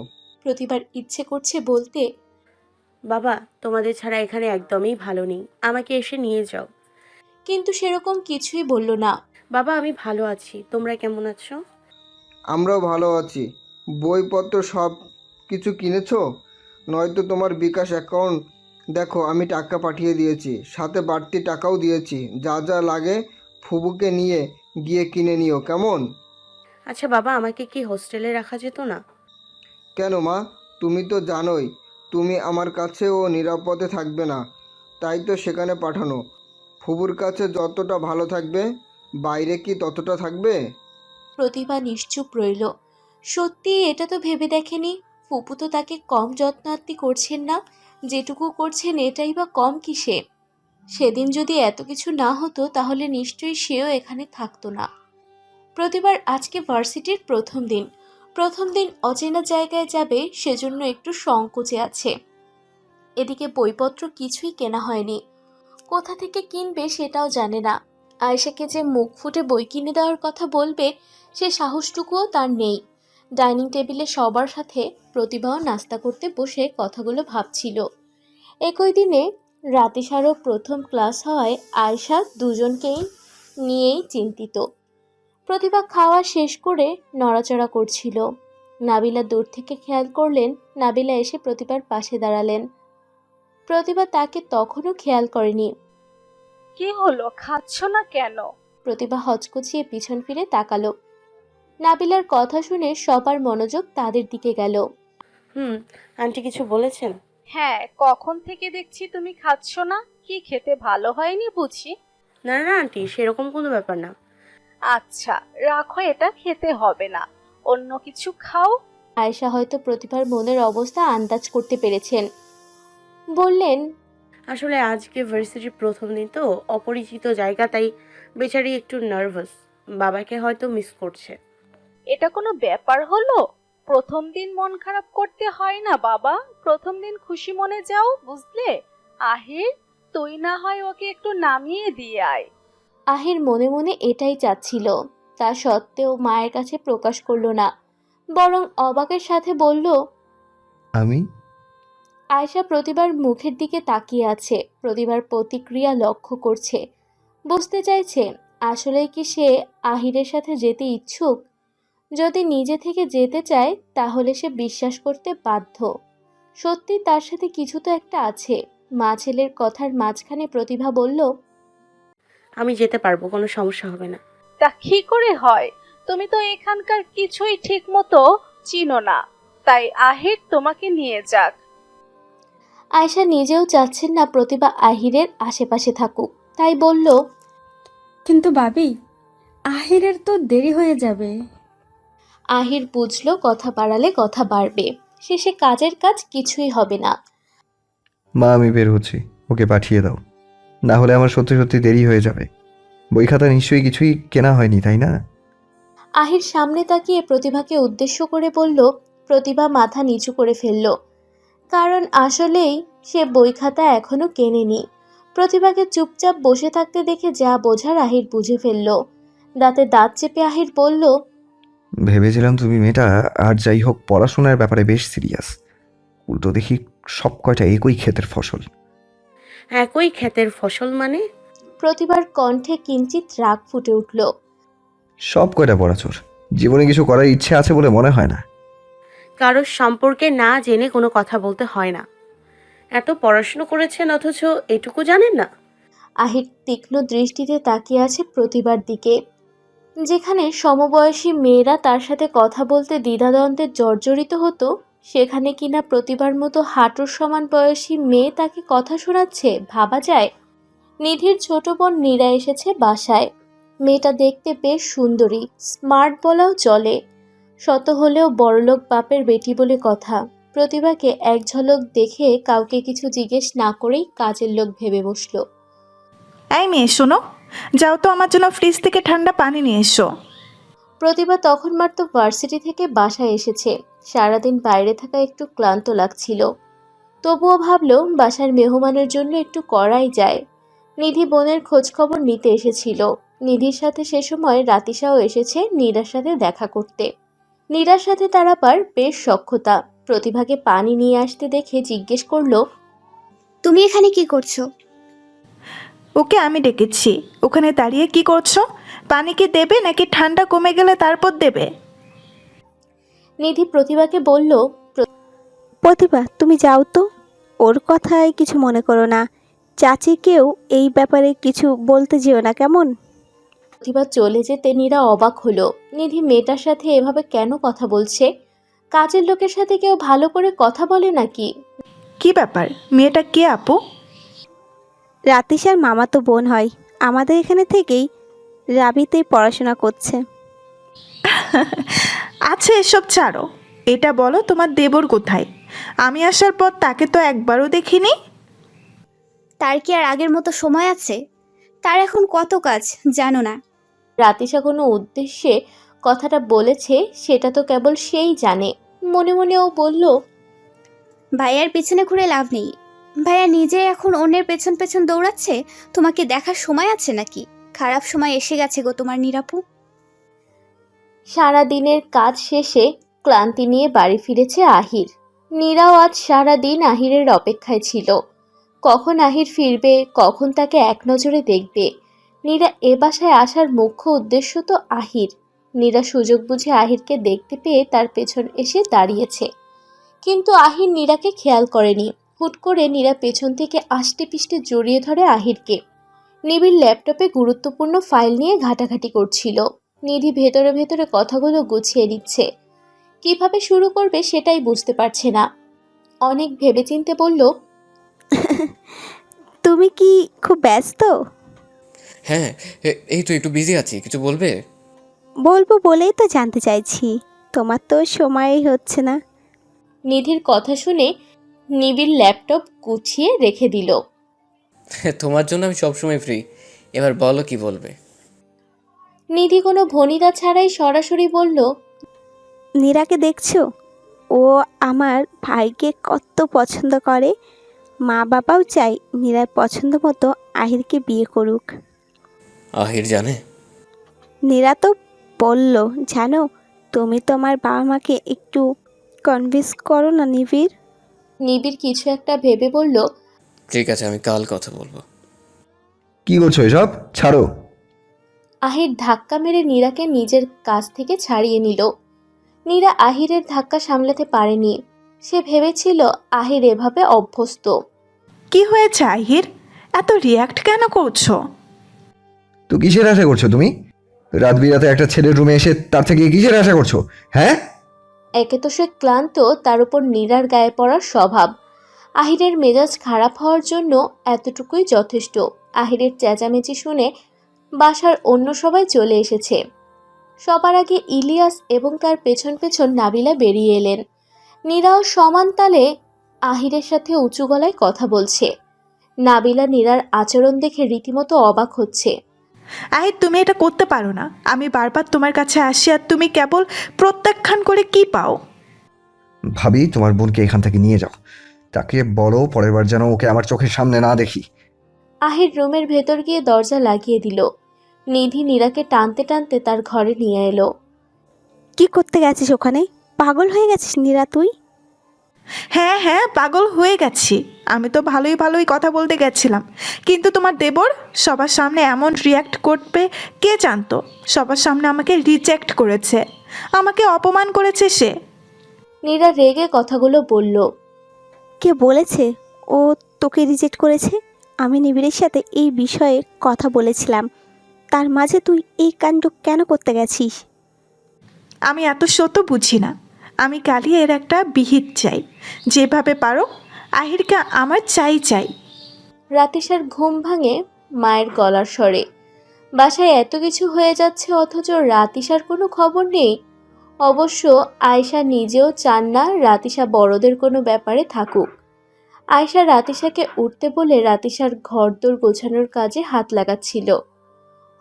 Speaker 2: প্রতিভার ইচ্ছে করছে বলতে,
Speaker 6: বাবা, তোমাদের ছাড়া এখানে একদমই ভালো নেই, আমাকে এসে নিয়ে যাও।
Speaker 2: কিন্তু সেরকম কিছুই বলল না।
Speaker 6: বাবা, আমি ভালো আছি, তোমরা কেমন আছো?
Speaker 5: আমরাও ভালো আছি। বইপত্র সব কিছু কিনেছো? নয়তো তোমার বিকাশ অ্যাকাউন্ট দেখো, আমি টাকা পাঠিয়ে দিয়েছি, সাথে বাড়তি টাকাও দিয়েছি। যা যা লাগে ফুবুকে নিয়ে গিয়ে কিনে নিও, কেমন?
Speaker 6: আচ্ছা বাবা, আমাকে কি হোস্টেলে রাখা যেত না?
Speaker 5: কেন মা, তুমি তো জানোই তুমি আমার কাছেও নিরাপদে থাকবে না, তাই তো সেখানে পাঠানো। ফুবুর কাছে যতটা ভালো থাকবে, বাইরে কি ততটা থাকবে?
Speaker 2: প্রতিভা নিশ্চুপ রইল। সত্যি এটা তো ভেবে দেখেনি। ফুপু তো তাকে কম যত্নাত্তি করছেন না, যেটুকু করছেন এটাই বা কম কিসে। সেদিন যদি এত কিছু না হতো তাহলে নিশ্চয়ই সেও এখানে থাকতো না। প্রতিবার আজকে ভার্সিটির প্রথম দিন অচেনা জায়গায় যাবে, সেজন্য একটু সংকোচে আছে। এদিকে বইপত্র কিছুই কেনা হয়নি, কোথা থেকে কিনবে সেটাও জানে না। আয়েশাকে যে মুখ ফুটে বই কিনে দেওয়ার কথা বলবে সে সাহসটুকুও তার নেই। ডাইনিং টেবিলে সবার সাথে প্রতিভাও নাস্তা করতে বসে কথাগুলো ভাবছিল। একই দিনে রাতিসারও প্রথম ক্লাস হওয়ায় আয়েশা দুজনকেই নিয়েই চিন্তিত। প্রতিভা খাওয়া শেষ করে নড়াচড়া করছিল। নাবিলা দূর থেকে খেয়াল করলেন। নাবিলা এসে প্রতিভার পাশে দাঁড়ালেন। প্রতিভা তাকে তখনও খেয়াল করেনি।
Speaker 7: কি হলো, খাচ্ছ না কেন?
Speaker 2: প্রতিভা হচকচিয়ে পিছন ফিরে তাকালো। নাবিলার কথা শুনে সবার মনোযোগ তাদের দিকে গেল।
Speaker 6: আন্টি কিছু বলেছেন?
Speaker 7: হ্যাঁ, কখন থেকে দেখছি তুমি খাচ্ছ না। কি খেতে ভালো হয়নি বুঝি?
Speaker 6: না না আন্টি, সেরকম কোনো ব্যাপার না।
Speaker 7: আচ্ছা রাখো, এটা খেতে হবে না, অন্য কিছু খাও।
Speaker 2: আয়েশা হয়তো প্রতিভার মনের অবস্থা আন্দাজ করতে পেরেছেন। বললেন,
Speaker 6: আসলে আজকে ভার্সিটির প্রথম দিন তো, অপরিচিত জায়গা, তাই বেচারি একটু নার্ভাস। বাবাকে হয়তো মিস করছে।
Speaker 7: এটা কোনো ব্যাপার হলো? প্রথম দিন মন খারাপ করতে হয় না বাবা, প্রথম দিন খুশি মনে যাও, বুঝলে? আহির, তুই না হয় ওকে একটু নামিয়ে দিয়ে আয়।
Speaker 2: আহির মনে মনে এটাই চাচ্ছিল, তা সত্ত্বেও মায়ের কাছে প্রকাশ করল না। বরং অবাকের সাথে বলল,
Speaker 1: আমি?
Speaker 2: আয়শা প্রতিবার মুখের দিকে তাকিয়ে আছে, প্রতিবার প্রতিক্রিয়া লক্ষ্য করছে, বুঝতে চাইছে আসলেই কি সে আহিরের সাথে যেতে ইচ্ছুক। যদি নিজে থেকে যেতে চায় তাহলে সে বিশ্বাস করতে বাধ্য, সত্যি তার সাথে কিছু তো একটা আছে। মা ছেলের কথার মাঝখানে প্রতিভা বলল,
Speaker 6: আমি যেতে পারবো, কোনো সমস্যা হবে না।
Speaker 7: তা কি করে হয়? তুমি তো এখানকার কিছুই ঠিক মতো চিনো না, তাই আহির তোমাকে নিয়ে যাক।
Speaker 2: আয়শা নিজেও চাচ্ছেন না প্রতিভা আহিরের আশেপাশে থাকুক, তাই বলল,
Speaker 4: কিন্তু ভাবি, আহিরের তো দেরি হয়ে যাবে।
Speaker 2: আহির বুঝলো কথা বাড়ালে কথা বাড়বে, শেষে কাজের কাজ কিছুই হবে না।
Speaker 1: মা, আমি বের হচ্ছি, ওকে পাঠিয়ে দাও, না হলে আমার সত্যি সত্যি দেরি হয়ে যাবে। বই খাতা নিশ্চয়ই কিছুই কেনা হয়নি, তাই না?
Speaker 2: আহির সামনে তাকিয়ে প্রতিভাকে উদ্দেশ্য করে বলল। প্রতিভা মাথা নিচু করে ফেলল, কারণ আসলেই সে বই খাতা এখনো কেনেনি। প্রতিভাকে চুপচাপ বসে থাকতে দেখে যা বোঝার আহির বুঝে ফেলল। দাঁতে দাঁত চেপে আহির বলল,
Speaker 1: ভেবেছিলাম তুমি মেয়েটা আর যাই হোক পড়াশোনার ব্যাপারে বেশ সিরিয়াস, উল্টো দেখি সব কয়টা একই ক্ষেতের ফসল।
Speaker 6: একই ক্ষেতের ফসল মানে?
Speaker 2: প্রতিভার কণ্ঠে কিঞ্চিত রাগ ফুটে উঠল।
Speaker 1: সব কয়টা পড়াচোর, জীবনে কিছু করার ইচ্ছে আছে বলে মনে হয় না।
Speaker 6: কারোর সম্পর্কে না জেনে কোনো কথা বলতে হয় না। এত পড়াশুনো করেছেন অথচ এটুকু জানেন না?
Speaker 2: আহির তীক্ষ্ণ দৃষ্টিতে তাকিয়ে আছে প্রতিভার দিকে। যেখানে সমবয়সী মেয়েরা তার সাথে কথা বলতে দ্বিধাদ্বন্দ্বে জর্জরিত হতো, সেখানে কিনা প্রতিভার মতো হাঁটুর সমান বয়সী মেয়ে তাকে কথা শোনাচ্ছে, ভাবা যায়। নিধির ছোট বোন নীরা এসেছে বাসায়। মেয়েটা দেখতে বেশ সুন্দরী, স্মার্ট বলাও চলে। শত হলেও বড়লোক বাপের বেটি বলে কথা। প্রতিভাকে এক ঝলক দেখে কাউকে কিছু জিজ্ঞেস না করেই কাজের লোক ভেবে বসলো।
Speaker 12: এই মেয়ে শোনো, যাও তো আমার জন্য ফ্রিজ থেকে ঠান্ডা পানি নিয়ে এসো।
Speaker 2: প্রতিভা তখন মাত্র ভার্সিটি থেকে বাসায় এসেছে। সারাদিন বাইরে থাকা একটু ক্লান্ত লাগছিল, তবুও ভাবলো বাসার মেহমানের জন্য একটু করাই যায়। নিধি বোনের খোঁজ খবর নিতে এসেছিল। নিধির সাথে সে সময় রাতিশাও এসেছে নীরার সাথে দেখা করতে। নীরার সাথে তার আবার বেশ সখ্যতা। প্রতিভাকে পানি নিয়ে আসতে দেখে জিজ্ঞেস করলো,
Speaker 3: তুমি এখানে কি করছো?
Speaker 12: ওকে আমি ডেকেছি, ওখানে দাঁড়িয়ে কি করছো? পানি কি দেবে নাকি ঠান্ডা কমে গেলে তারপর দেবে?
Speaker 2: নিধি প্রতিভাকে বলল,
Speaker 13: প্রতিভা তুমি যাও তো, ওর কথায় কিছু মনে করো না। চাচিকেও এই ব্যাপারে কিছু বলতে যেও না, কেমন?
Speaker 2: প্রতিভা চলে যেতে নীরা অবাক হলো। নিধি মেয়েটার সাথে এভাবে কেন কথা বলছে? কাজের লোকের সাথে কেউ ভালো করে কথা বলে নাকি?
Speaker 12: কি ব্যাপার, মেয়েটা কে আপু?
Speaker 13: রাতিশার মামাতো বোন হয়, আমাদের এখানে থেকেই রাবিতেই পড়াশোনা করছে।
Speaker 12: আচ্ছা এসব ছাড়ো, এটা বলো তোমার দেবর কোথায়? আমি আসার পর তাকে তো একবারও দেখিনি।
Speaker 3: তার কি আর আগের মতো সময় আছে? তার এখন কত কাজ জানো না?
Speaker 2: রাতিশা কোনো উদ্দেশ্যে কথাটা বলেছে সেটা তো কেবল সেই জানে। মনে মনে ও বলল,
Speaker 3: ভাইয়ার পেছনে ঘুরে লাভ নেই। ভাইয়া নিজে এখন অন্যের পেছন পেছন দৌড়াচ্ছে, তোমাকে দেখার সময় আছে নাকি? খারাপ সময় এসে গেছে গো তোমার নিরাপু।
Speaker 2: সারা দিনের কাজ শেষে ক্লান্তি নিয়ে বাড়ি ফিরেছে আহির। নীরাও আজ সারা দিন আহিরের অপেক্ষায় ছিল। কখন আহির ফিরবে, কখন তাকে এক নজরে দেখবে। নীরা এ বাসায় আসার মুখ্য উদ্দেশ্য তো আহির। নীরা সুযোগ বুঝে আহিরকে দেখতে পেয়ে তার পেছন এসে দাঁড়িয়েছে, কিন্তু আহির নীরাকে খেয়াল করেনি। হুট করে নীরা পেছন থেকে আষ্টে পিষ্টে জড়িয়ে ধরে আহিরকে। নিবিড় ল্যাপটপে গুরুত্বপূর্ণ ফাইল নিয়ে ঘাটাঘাটি করছিল। নিধি ভেতরে ভেতরে কথাগুলো গুছিয়ে নিচ্ছে, কিভাবে শুরু করবে সেটাই বুঝতে পারছে না। অনেক ভেবেচিন্তে বলল,
Speaker 13: তুমি কি খুব ব্যস্ত?
Speaker 14: হ্যাঁ, এই তো একটু বিজি আছি, কিছু বলবে?
Speaker 13: বলবো বলেই তো জানতে চাইছি, তোমার তো সময়ই হচ্ছে না।
Speaker 2: নিধির কথা শুনে নিবিড় ল্যাপটপ গুছিয়ে রেখে দিল।
Speaker 14: তোমার জন্য আমি সবসময় ফ্রি, এবার বলো কি বলবে।
Speaker 2: নিধি কোনো ভনিতা ছাড়াই সরাসরি বলল,
Speaker 13: নীরাকে দেখছো? ও আমার ভাইকে কত পছন্দ করে। মা বাবাও চাই নীরার পছন্দ মতো আহিরকে বিয়ে করুক।
Speaker 14: আহির জানে?
Speaker 13: নীরা তো বলল, জানো তুমি তোমার বাবা মাকে একটু কনভিন্স করো না নিবিড়।
Speaker 2: নিবিড় কিছু একটা ভেবে বলল,
Speaker 14: ঠিক আছে, আমি কাল কথা বলবো।
Speaker 1: কি করছো এসব? ছাড়ো।
Speaker 2: আহির ধাক্কা মেরে নীরাকে নিজের কাছ থেকে ছাড়িয়ে নিল। নীরা আহিরের ধাক্কা সামলাতে পারেনি। সে ভেবেছিল আহির এভাবে অভ্যস্ত।
Speaker 12: কি হয়েছে আহির? এত রিয়াক্ট কেন করছো?
Speaker 1: তো কিসের আশা করছো তুমি? রাত বিরাতে একটা ছেলের রুমে এসে তার থেকে কিসের আশা করছো? হ্যাঁ,
Speaker 2: একে তো সে ক্লান্ত, তার উপর নীরার গায়ে পড়ার স্বভাব। আহিরের মেজাজ খারাপ হওয়ার জন্য এতটুকুই যথেষ্ট। আহিরের চেঁচামেচি শুনে বাসার অন্য সবাই চলে এসেছে। সবার আগে ইলিয়াস এবং তার পেছন পেছন নাবিলা বেরিয়ে এলেন। নীরাও সমান তালে আহিরের সাথে উঁচু গলায় কথা বলছে। নাবিলা নীরার আচরণ দেখে রীতিমতো অবাক হচ্ছে।
Speaker 12: আহির, তুমি এটা করতে পারো না। আমি বারবার তোমার কাছে আসি আর তুমি কেবল প্রত্যাখ্যান করে কি পাও?
Speaker 1: ভাবি, তোমার বোনকে এখান থেকে নিয়ে যাও। তাকে বলো পরের বার যেন ওকে আমার চোখের সামনে না দেখি।
Speaker 2: আহির রুমের ভেতর গিয়ে দরজা লাগিয়ে দিল। নিধি নীরাকে টানতে টানতে তার ঘরে নিয়ে এলো।
Speaker 13: কি করতে গেছিস ওখানে? পাগল হয়ে গেছিস নীরা তুই?
Speaker 12: হ্যাঁ হ্যাঁ, পাগল হয়ে গেছি। আমি তো ভালোই ভালোই কথা বলতে গেছিলাম, কিন্তু তোমার দেবর সবার সামনে এমন রিয়্যাক্ট করবে কে জানতো? সবার সামনে আমাকে রিজেক্ট করেছে, আমাকে অপমান করেছে সে।
Speaker 2: নীরা রেগে কথাগুলো বলল।
Speaker 13: কে বলেছে ও তোকে রিজেক্ট করেছে? আমি নিবিড়ের সাথে এই বিষয়ে কথা বলেছিলাম, তার মাঝে তুই এই কাণ্ড কেন করতে গেছিস?
Speaker 12: আমি এত শত বুঝি না। আমি কালই এর একটা বিহিত চাই। যেভাবে পারো আহিরকে আমার চাই চাই।
Speaker 2: রাতিশার ঘুম ভাঙে মায়ের গলার স্বরে। বাসায় এত কিছু হয়ে যাচ্ছে অথচ রাতিশার কোনো খবর নেই। অবশ্য আয়শা নিজেও চান না রাতিশা বড়দের কোনো ব্যাপারে থাকুক। আয়শা রাতিশাকে উঠতে বলে রাতিশার ঘরদোর গোছানোর কাজে হাত লাগাচ্ছিল।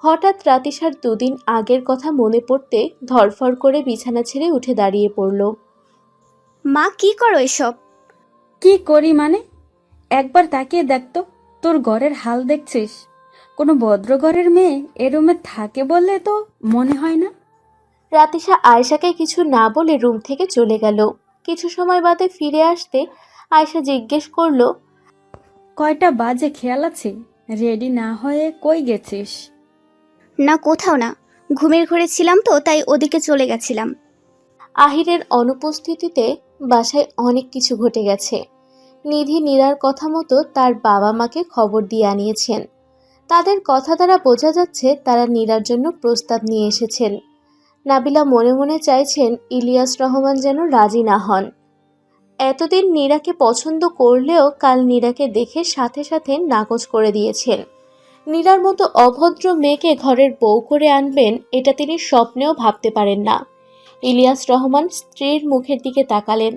Speaker 2: হঠাৎ রাতিশার 2 দিন আগের কথা মনে পড়তে ধরফর করে বিছানা ছেড়ে উঠে দাঁড়িয়ে পড়ল।
Speaker 3: মা কি করো এসব?
Speaker 4: কি করি মানে? একবার তাকিয়ে দেখতো, তোর ঘরের হাল দেখছিস? কোনো ভদ্র ঘরের মেয়ে এ রুমে থাকে বলে তো মনে হয় না।
Speaker 2: রাতিশা আয়শাকে কিছু না বলে রুম থেকে চলে গেল। কিছু সময় বাদে ফিরে আসতে আয়শা জিজ্ঞেস করলো,
Speaker 4: কয়টা বাজে খেয়াল আছে? রেডি না হয়ে কই গেছিস?
Speaker 3: না, কোথাও না, ঘুমের ঘরে ছিলাম তো তাই ওদিকে চলে গেছিলাম।
Speaker 2: আহিরের অনুপস্থিতিতে বাসায় অনেক কিছু ঘটে গেছে। নিধি নীরার কথা মতো তার বাবা মাকে খবর দিয়ে আনিয়েছেন। তাদের কথা দ্বারা বোঝা যাচ্ছে তারা নীরার জন্য প্রস্তাব নিয়ে এসেছেন। নাবিলা মনে মনে চাইছেন ইলিয়াস রহমান যেন রাজি না হন। এতদিন নীরাকে পছন্দ করলেও কাল নীরাকে দেখে সাথে সাথে নাকচ করে দিয়েছেন। নীরার মতো অভদ্র মেয়েকে ঘরের বউ করে আনবেন এটা তিনি স্বপ্নেও ভাবতে পারেন না। ইলিয়াস রহমান স্ত্রীর মুখের দিকে তাকালেন।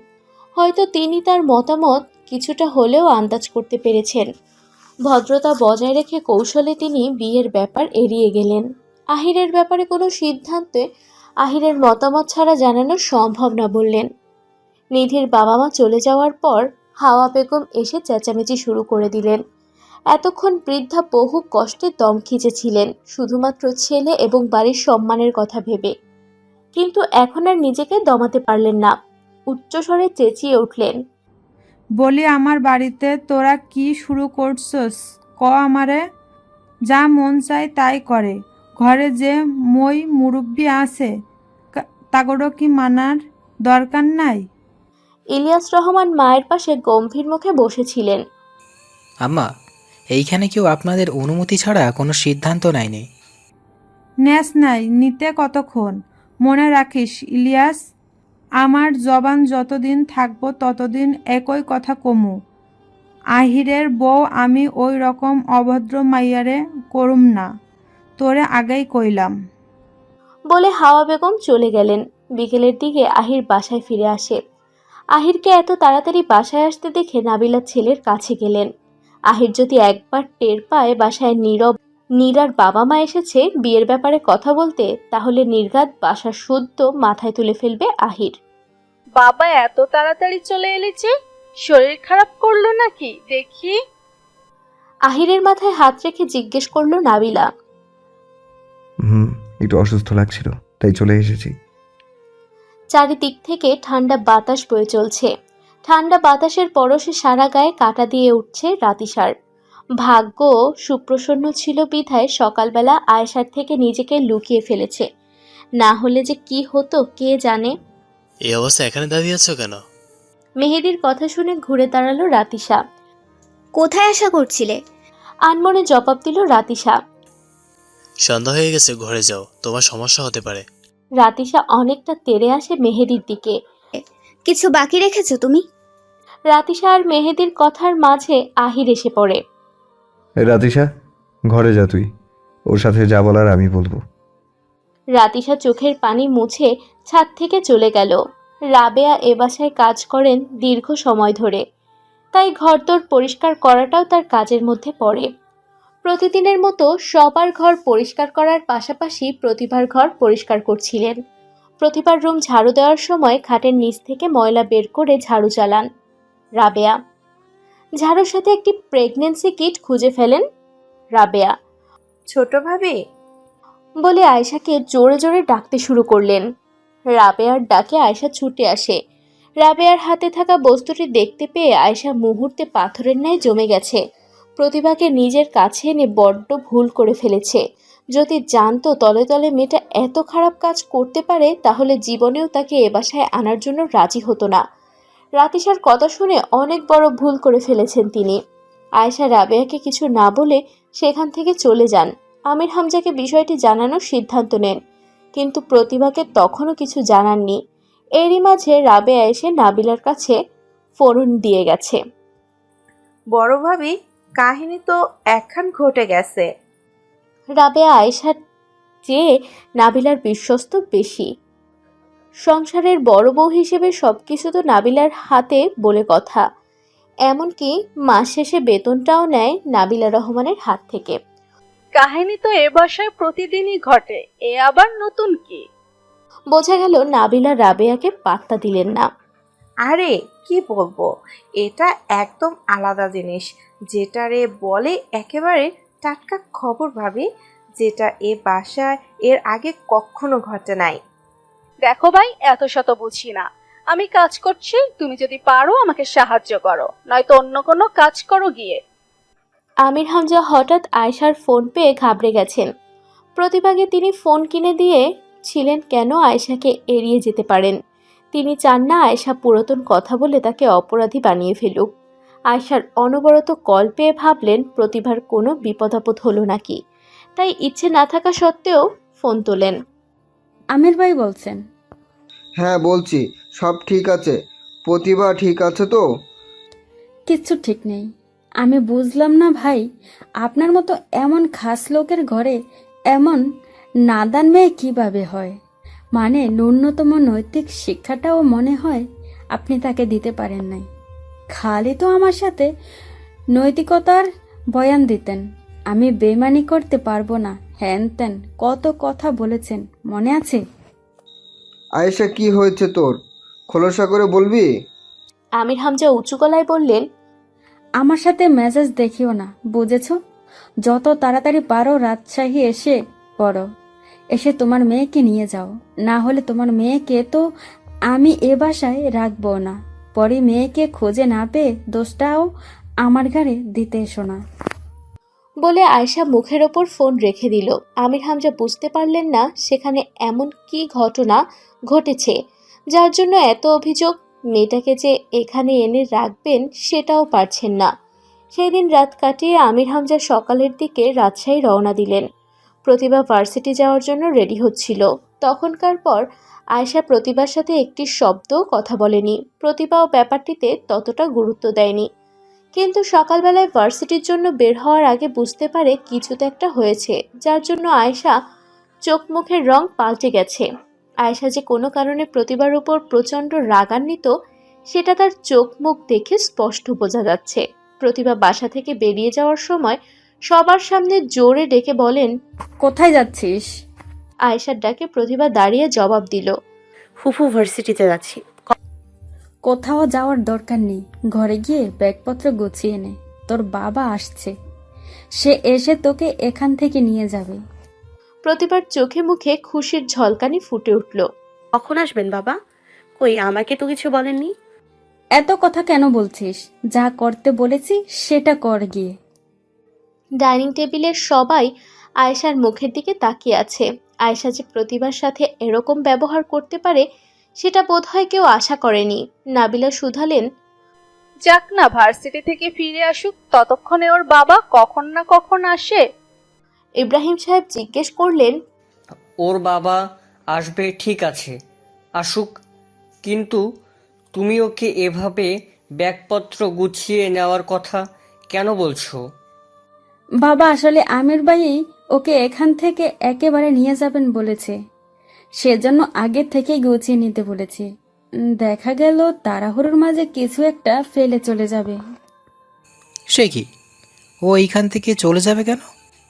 Speaker 2: হয়তো তিনি তার মতামত কিছুটা হলেও আন্দাজ করতে পেরেছেন। ভদ্রতা বজায় রেখে কৌশলে তিনি বিয়ের ব্যাপার এড়িয়ে গেলেন। আহিরের ব্যাপারে কোনো সিদ্ধান্তে আহিরের মতামত ছাড়া জানানো সম্ভব না বললেন। নিধির বাবা মা চলে যাওয়ার পর হাওয়া বেগম এসে চেঁচামেচি শুরু করে দিলেন। এতক্ষণ বৃদ্ধা বহু কষ্টে দম খিঁচেছিলেন শুধুমাত্র ছেলে এবং বাড়ির সম্মানের কথা ভেবে, কিন্তু এখন আর নিজেকে দমাতে পারলেন না। উচ্চস্বরে চেঁচিয়ে উঠলেন,
Speaker 9: বলি আমার বাড়িতে তোরা কি শুরু করছস? ক আমারে। যা মন চায় তাই করে। ঘরে যে মই মুরব্বি আছে তাগরও কি মানার দরকার নাই?
Speaker 2: ইলিয়াস রহমান মায়ের পাশে গম্ভীর মুখে বসেছিলেন।
Speaker 15: আম্মা, এইখানে কেউ আপনাদের অনুমতি ছাড়া কোনো সিদ্ধান্ত নেয়নি।
Speaker 9: ন্যাস নাই, নিতে কতক্ষণ? মনে রাখিস ইলিয়াস, আমার জবান যতদিন থাকবো ততদিন একই কথা কমু। আহিরের বউ আমি ওই রকম অভদ্র মাইয়ারে করুম না, তোরে আগেই কইলাম।
Speaker 2: বলে হাওয়া বেগম চলে গেলেন। বিকেলের দিকে আহির বাসায় ফিরে আসে। আহিরকে এত তাড়াতাড়ি বাসায় আসতে দেখে নাবিলা ছেলের কাছে গেলেন। আহির যদি একবার টের পায় বাসায় নীরার বাবা মা এসেছে বিয়ের ব্যাপারে কথা বলতে, তাহলে নির্ঘাত বাসার শুদ্ধ মাথায় তুলে ফেলবে আহির।
Speaker 7: বাবা এত তাড়াতাড়ি চলে এলি যে? শরীর খারাপ করলো নাকি দেখি?
Speaker 2: আহিরের মাথায় হাত রেখে জিজ্ঞেস করলো নাবিলা।
Speaker 1: একটু অসুস্থ লাগছিল তাই চলে এসেছি।
Speaker 2: চারিদিক থেকে ঠান্ডা বাতাস বয়ে চলছে। ঠান্ডা বাতাসের পরশে সারা গায়ে কাঁটা দিয়ে উঠছে রাতিশার। ভাগ্য সুপ্রসন্ন ছিল বিধায় সকালবেলা আয়েশার থেকে নিজেকে লুকিয়ে ফেলেছে, না হলে যে কি হতো কে জানে।
Speaker 8: এই অবস্থা এখানে দাঁড়িয়ে আছো কেন?
Speaker 2: মেহেদির কথা শুনে ঘুরে দাঁড়ালো রাতিশা।
Speaker 3: কোথায় আশা করছিলে?
Speaker 2: আনমনে জবাব দিল রাতিশা।
Speaker 8: সন্ধ্যা হয়ে গেছে, ঘরে যাও, তোমার সমস্যা হতে পারে।
Speaker 2: রাতিশা অনেকটা তেড়ে আসে মেহেদির দিকে।
Speaker 3: কিছু বাকি রেখেছো তুমি?
Speaker 2: রাতিশা আর মেহেদির কথার মাঝে আহির এসে পড়ে।
Speaker 1: রাতিশা, ঘরে যা তুই, ওর সাথে যা বলার আমি বলবো।
Speaker 2: রাতিশা চোখের পানি মুছে ছাদ থেকে চলে গেল। রাবেয়া এ বাসায় কাজ করেন দীর্ঘ সময় ধরে, তাই ঘরদোর পরিষ্কার করাটাও তার কাজের মধ্যে পড়ে। প্রতিদিনের মতো সবার ঘর পরিষ্কার করার পাশাপাশি প্রতিভার ঘর পরিষ্কার করছিলেন। প্রতিভার রুম ঝাড়ু দেওয়ার সময় খাটের নিচ থেকে ময়লা বের করে ঝাড়ু চালান রাবেয়া। ঝাড়ুর সাথে একটি প্রেগন্যান্সি কিট খুঁজে ফেলেন রাবেয়া।
Speaker 16: ছোট ভাবি
Speaker 2: বলে আয়েশাকে জোরে জোরে ডাকতে শুরু করলেন। রাবেয়ার ডাকে আয়েশা ছুটে আসে। রাবেয়ার হাতে থাকা বস্তুটি দেখতে পেয়ে আয়েশা মুহূর্তে পাথরের ন্যায় জমে গেছে। প্রতিভাকে নিজের কাছে এনে বড্ড ভুল করে ফেলেছে। যদি জানতো তলে তলে মেয়েটা এত খারাপ কাজ করতে পারে তাহলে জীবনেও তাকে এ বাসায় আনার জন্য রাজি হতো না। রাতিশার কথা শুনে অনেক বড় ভুল করে ফেলেছেন তিনি। আয়েশা রাবেয়াকে কিছু না বলে সেখান থেকে চলে যান। আমির হামজাকে বিষয়টি জানানোর সিদ্ধান্ত নেন, কিন্তু প্রতিভাকে তখনও কিছু জানাননি। এরই মাঝে রাবেয়া এসে নাবিলার কাছে ফোন দিয়ে গেছে।
Speaker 16: বড় ভাবি, কাহিনী তো একখান ঘটে গেছে।
Speaker 2: রাবেয়া আয়েশার চেয়ে নাবিলার বিশ্বস্ত বেশি। সংসারের বড় বউ হিসেবে সবকিছু তো নাবিলার হাতে বলে কথা। এমনকি মাস শেষে বেতনটাও নেয় নাবিলা রহমানের হাত থেকে।
Speaker 7: কাহিনী তো এ বাসায় প্রতিদিনই ঘটে, এ আবার নতুন কি?
Speaker 2: বোঝা গেল নাবিলা রাবেয়াকে পাত্তা দিলেন না।
Speaker 16: আরে কি বলবো, এটা একদম আলাদা জিনিস, যেটারে বলে একেবারে টাটকা খবর ভাবি, যেটা এ বাসায় এর আগে কখনো ঘটে নাই।
Speaker 7: দেখো ভাই, এত শত বুঝি না। আমি কাজ করছি, তুমি যদি পারো আমাকে সাহায্য করো, নয়তো অন্য কোনো কাজ করো গিয়ে।
Speaker 2: আমির হামজা হঠাৎ আয়েশার ফোন পেয়ে ঘাবড়ে গেছেন। প্রতিভাকে তিনি ফোন কিনে দিয়েছিলেন কেন আয়েশাকে এড়িয়ে যেতে পারেন। তিনি চান না আয়েশা পুরাতন কথা বলে তাকে অপরাধী বানিয়ে ফেলুক। আয়েশার অনবরত কল পেয়ে ভাবলেন প্রতিভার কোনো বিপদ আপদ হলো নাকি, তাই ইচ্ছে না থাকা সত্ত্বেও ফোন তোলেন।
Speaker 4: আমির ভাই বলছেন?
Speaker 5: হ্যাঁ বলছি, সব ঠিক আছে। প্রতিভা ঠিক আছে তো?
Speaker 4: কিচ্ছু ঠিক নেই। আমি বুঝলাম না ভাই, আপনার মতো এমন খাস লোকের ঘরে এমন নাদান মেয়ে কিভাবে হয়? মানে ন্যূনতম নৈতিক শিক্ষাটাও মনে হয় আপনি তাকে দিতে পারেন নাই। খালি তো আমার সাথে নৈতিকতার বয়ান দিতেন, আমি বেমানি করতে পারবো না, হ্যান ত্যান কত কথা বলেছেন, মনে আছে?
Speaker 5: আয়েশা, কি হয়েছে তোর? খোলসা করে বলবি?
Speaker 2: আমির হামজা উঁচু গলায় বললেন,
Speaker 4: আমার সাথে মেজাজ দেখিও না, বুঝেছ? যত তাড়াতাড়ি পারো রাজশাহী এসে পড়ো, এসে তোমার মেয়েকে নিয়ে যাও, না হলে তোমার মেয়েকে তো আমি এ বাসায় রাখবো না। পরে মেয়েকে খোঁজে না পেয়ে দোষটাও আমার ঘাড়ে দিতে এসো না।
Speaker 2: বলে আয়েশা মুখের ওপর ফোন রেখে দিল। আমির হামজা বুঝতে পারলেন না সেখানে এমন কি ঘটনা ঘটেছে যার জন্য এত অভিযোগ। মেয়েটাকে যে এখানে এনে রাখবেন সেটাও পারছেন না। সেই দিন রাত কাটিয়ে আমির হামজা সকালের দিকে রাজশাহী রওনা দিলেন। প্রতিভা ভার্সিটি যাওয়ার জন্য রেডি হচ্ছিল। তখনকার পর আয়েশা প্রতিভার সাথে একটি শব্দও কথা বলেনি। প্রতিভাও ব্যাপারটিতে ততটা গুরুত্ব দেয়নি, কিন্তু সকালবেলায় ভার্সিটির জন্য বের হওয়ার আগে বুঝতে পারে কিছু তো একটা হয়েছে, যার জন্য আয়েশা চোখ মুখের রং পাল্টে গেছে। আয়েশা যে কোনো কারণে প্রতিভার উপর প্রচণ্ড রাগান্বিত সেটা তার চোখ মুখ দেখে স্পষ্ট বোঝা যাচ্ছে। প্রতিভা বাসা থেকে বেরিয়ে যাওয়ার সময় সবার সামনে জোরে ডেকে বলেন,
Speaker 4: কোথায় যাচ্ছিস?
Speaker 2: আয়েশার ডাকে প্রতিভা দাঁড়িয়ে জবাব দিল,
Speaker 6: ফুফু ভার্সিটিতে যাচ্ছি।
Speaker 4: কোথাও যাওয়ার দরকার নেই, ঘরে গিয়ে ব্যাগপত্র গুছিয়ে নে, তোর বাবা আসছে, সে এসে তোকে এখান থেকে নিয়ে যাবে।
Speaker 2: প্রতিভার চোখে মুখে খুশির ঝলকানি ফুটে উঠল।
Speaker 6: কখন আসবেন বাবা? কই আমাকে তো কিছু বলেননি।
Speaker 4: এত কথা কেন বলছিস? যা করতে বলেছি সেটা কর গিয়ে।
Speaker 2: ডাইনিং টেবিলের সবাই আয়েশার মুখের দিকে তাকিয়ে আছে। আয়েশা যে প্রতিভার সাথে এরকম ব্যবহার করতে পারে সেটা বোধহয় কেউ আশা করেনি। নাবিলা শুধালেন,
Speaker 7: যাক না, ভার্সিটি থেকে ফিরে আসুক, ততক্ষণে ওর বাবা কখন না কখন আসে।
Speaker 2: ইব্রাহিম সাহেব জিজ্ঞেস করলেন,
Speaker 10: ওর বাবা আসবে ঠিক আছে, আসুক, কিন্তু তুমি ওকে এভাবে ব্যাগপত্র গুছিয়ে নেওয়ার কথা কেন বলছো?
Speaker 4: বাবা আসলে আমির ভাই ওকে এখান থেকে একেবারে নিয়ে যাবেন বলেছে, সেজন্য আগে থেকে গুছিয়ে নিতে বলেছি। দেখা গেল তাড়াহুড়োর মাঝে কিছু একটা ফেলে চলে যাবে।
Speaker 15: সে কি, ও এইখান থেকে চলে যাবে কেন?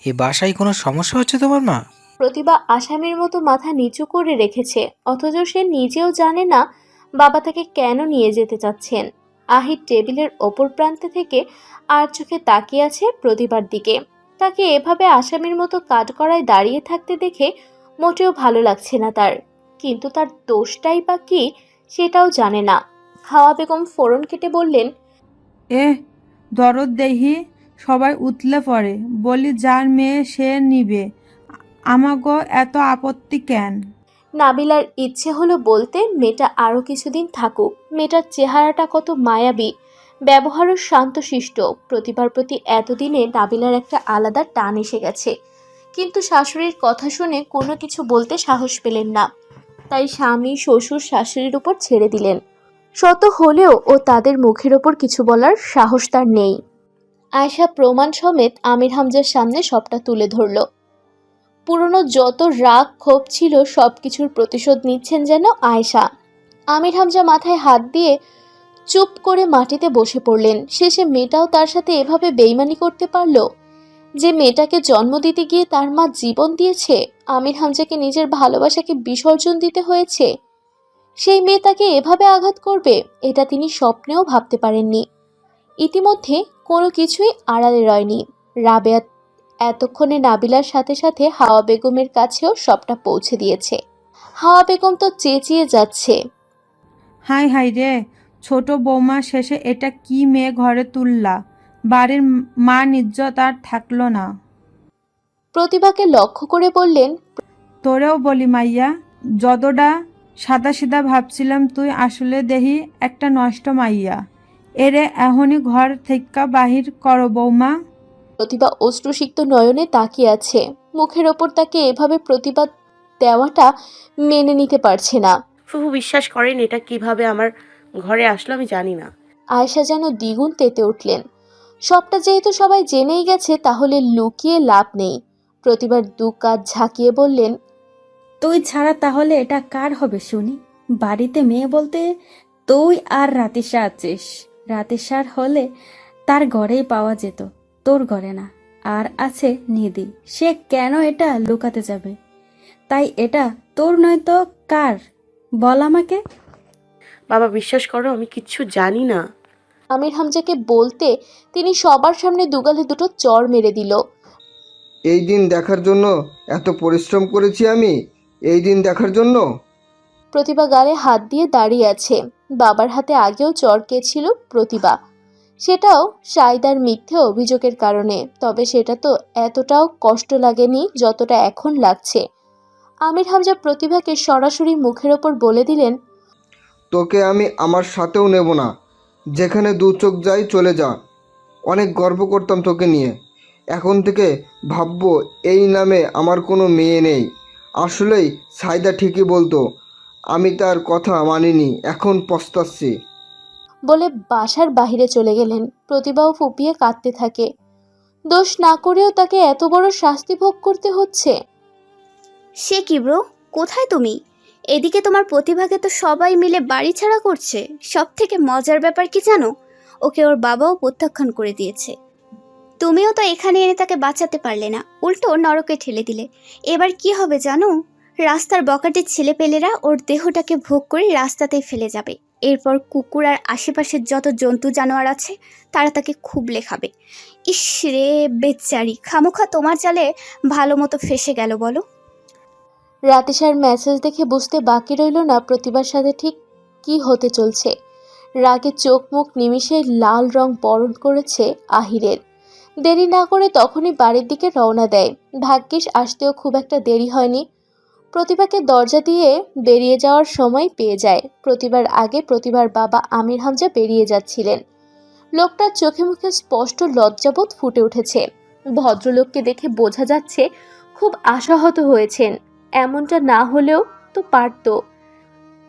Speaker 15: এই বাসায় কোনো সমস্যা হচ্ছে তোমার মা?
Speaker 2: প্রতিভা আসামির মতো মাথা নিচু করে রেখেছে, অথচ সে নিজেও জানে না বাবা তাকে কেন নিয়ে যেতে চাচ্ছেন। আহির টেবিলের ওপর প্রান্তে থেকে আর চোখে তাকিয়ে আছে প্রতিভার দিকে। তাকে এভাবে আসামির মতো কাঠগড়ায় দাঁড়িয়ে থাকতে দেখে মোটেও ভালো লাগছে না তার, কিন্তু তার দোষটাই বা কি সেটাও জানে না। হাওয়া বেগম ফোড়ন কেটে বললেন,
Speaker 9: দরদ দেহি সবাই উতলে পড়ে, বলি যার মেয়ে সে নিবে, আমাগো এত আপত্তি কেন?
Speaker 2: নাবিলার ইচ্ছে হলো বলতে মেয়েটা আরও কিছুদিন থাকুক। মেয়েটার চেহারাটা কত মায়াবী, ব্যবহারও শান্তশিষ্ট। প্রতিভার প্রতি এতদিনে নাবিলার একটা আলাদা টান এসে গেছে, কিন্তু শাশুড়ির কথা শুনে কোনো কিছু বলতে সাহস পেলেন না। তাই স্বামী, শ্বশুর, শাশুড়ির উপর ছেড়ে দিলেন। শত হলেও ও তাদের মুখের ওপর কিছু বলার সাহস তার নেই। আয়েশা প্রমাণ সমেত আমির হামজার সামনে সবটা তুলে ধরল। পুরনো যত রাগ ক্ষোভ ছিল সব কিছুর প্রতিশোধ নিচ্ছেন যেন আয়েশা। আমির হামজা মাথায় হাত দিয়ে চুপ করে মাটিতে বসে পড়লেন। শেষে মেয়েটাও তার সাথে এভাবে বেইমানি করতে পারল? যে মেয়েটাকে জন্ম দিতে গিয়ে তার মা জীবন দিয়েছে, আমির হামজাকে নিজের ভালোবাসাকে বিসর্জন দিতে হয়েছে, সেই মেয়ে তাকে এভাবে আঘাত করবে এটা তিনি স্বপ্নেও ভাবতে পারেননি। ইতিমধ্যে কোনো কিছুই আড়ালে রয়নি। রাবেয়া এতক্ষণে নাবিলার সাথে সাথে হাওয়া বেগমের কাছেও সবটা পৌঁছে দিয়েছে। হাওয়া বেগম তো চেঁচিয়ে যাচ্ছে,
Speaker 9: হাই হাই রে, ছোট বৌমা শেষে এটা কি মেয়ে ঘরে তুললা, বাড়ির মান ইজ্জত আর থাকলো না।
Speaker 2: প্রতিভাকে লক্ষ্য করে বললেন,
Speaker 9: তোরেও বলি মাইয়া, যতটা সাদা সিধা ভাবছিলাম তুই আসলে দেহি একটা নষ্ট মাইয়া। এরে এখনই ঘর থেকে বাহির করো বৌমা।
Speaker 2: প্রতিভা অশ্রুসিক্ত নয়নে তাকিয়ে আছে। মুখের ওপর তাকে এভাবে প্রতিবাদ দেওয়াটা মেনে নিতে পারছে না।
Speaker 6: ফুফু বিশ্বাস করেন এটা কিভাবে আমার ঘরে আসলো আমি জানি না।
Speaker 2: আয়েশা যেন দ্বিগুণ তেতে উঠলেন। সবটা যেহেতু সবাই জেনেই গেছে তাহলে লুকিয়ে লাভ নেই। প্রতিবার দু কাজ ঝাঁকিয়ে বললেন,
Speaker 4: তুই ছাড়া তাহলে এটা কার হবে শুনি? বাড়িতে মেয়ে বলতে তুই আর রাতিশা আছিস। রাতিশার হলে তার ঘরেই পাওয়া যেত, তোর ঘরে না। আর আছে নিধি, সে কেন এটা লুকাতে যাবে? তাই এটা তোর নয় তো কার, বল আমাকে।
Speaker 6: বাবা বিশ্বাস করো আমি কিচ্ছু জানি না।
Speaker 2: আমির হামজাকে বলতে তিনি সবার সামনে দুগালে দুটো চড় মেরে দিল।
Speaker 5: এই দিন দেখার জন্য এত পরিশ্রম করেছি আমি, এই দিন দেখার জন্য?
Speaker 2: প্রতিভা গালে হাত দিয়ে দাঁড়িয়ে আছে। বাবার হাতে আগেও চড় খেয়েছিল প্রতিভা, সেটাও সাইদার মিথ্যে অভিযোগের কারণে। তবে সেটা তো এতটাও কষ্ট লাগেনি যতটা এখন লাগছে। আমির হামজা প্রতিভাকে সরাসরি মুখের ওপর বলে দিলেন,
Speaker 5: তোকে আমি আমার সাথেও নেব না, যেখানে দু চোখ যাই চলে যা। অনেক গর্ব করতাম তোকে নিয়ে, এখন থেকে ভাববো এই নামে আমার কোনো মেয়ে নেই। আসলেই সাইদা ঠিকই বলতো, আমি তার কথা মানিনি, এখন পস্তাচ্ছি।
Speaker 2: বলে বাসার বাহিরে চলে গেলেন। প্রতিভাও ফুপিয়ে কাঁদতে থাকে। দোষ না করেও তাকে এত বড় শাস্তি ভোগ করতে হচ্ছে।
Speaker 3: সে কি ব্রো, কোথায় তুমি? এদিকে তোমার প্রতিভাকে তো সবাই মিলে বাড়ি ছাড়া করছে। সব থেকে মজার ব্যাপার কি জানো, ওকে ওর বাবাও প্রত্যাখ্যান করে দিয়েছে। তুমিও তো এখানে এনে তাকে বাঁচাতে পারলে না, উল্টো নরকে ঠেলে দিলে। এবার কি হবে জানো, রাস্তার বকাটের ছেলেপেলেরা ওর দেহটাকে ভোগ করে রাস্তাতেই ফেলে যাবে। এরপর কুকুর আর আশেপাশের যত জন্তু জানোয়ার আছে তারা তাকে খুবলে খাবে। ইস রে বেচারি, খামোখা তোমার জালে ভালো মতো ফেসে গেল বলো।
Speaker 2: রাতেশার মেসেজ দেখে বুঝতে বাকি রইল না প্রতিভার সাথে ঠিক কি হতে চলছে। রাগে চোখ মুখ নিমিষে লাল রং বরণ করেছে আহিরের। দেরি না করে তখনই বাড়ির দিকে রওনা দেয়। ভাগ্যিস আসতেও খুব একটা দেরি হয়নি। প্রতিভাকে দরজা দিয়ে বেরিয়ে যাওয়ার সময় পেয়ে যায়। প্রতিবার আগে প্রতিভার বাবা আমির হামজা বেরিয়ে যাচ্ছিলেন। লোকটার চোখে মুখে স্পষ্ট লজ্জাবোধ ফুটে উঠেছে। ভদ্রলোককে দেখে বোঝা যাচ্ছে খুব আশাহত হয়েছেন। এমনটা না হলেও তো পারতো।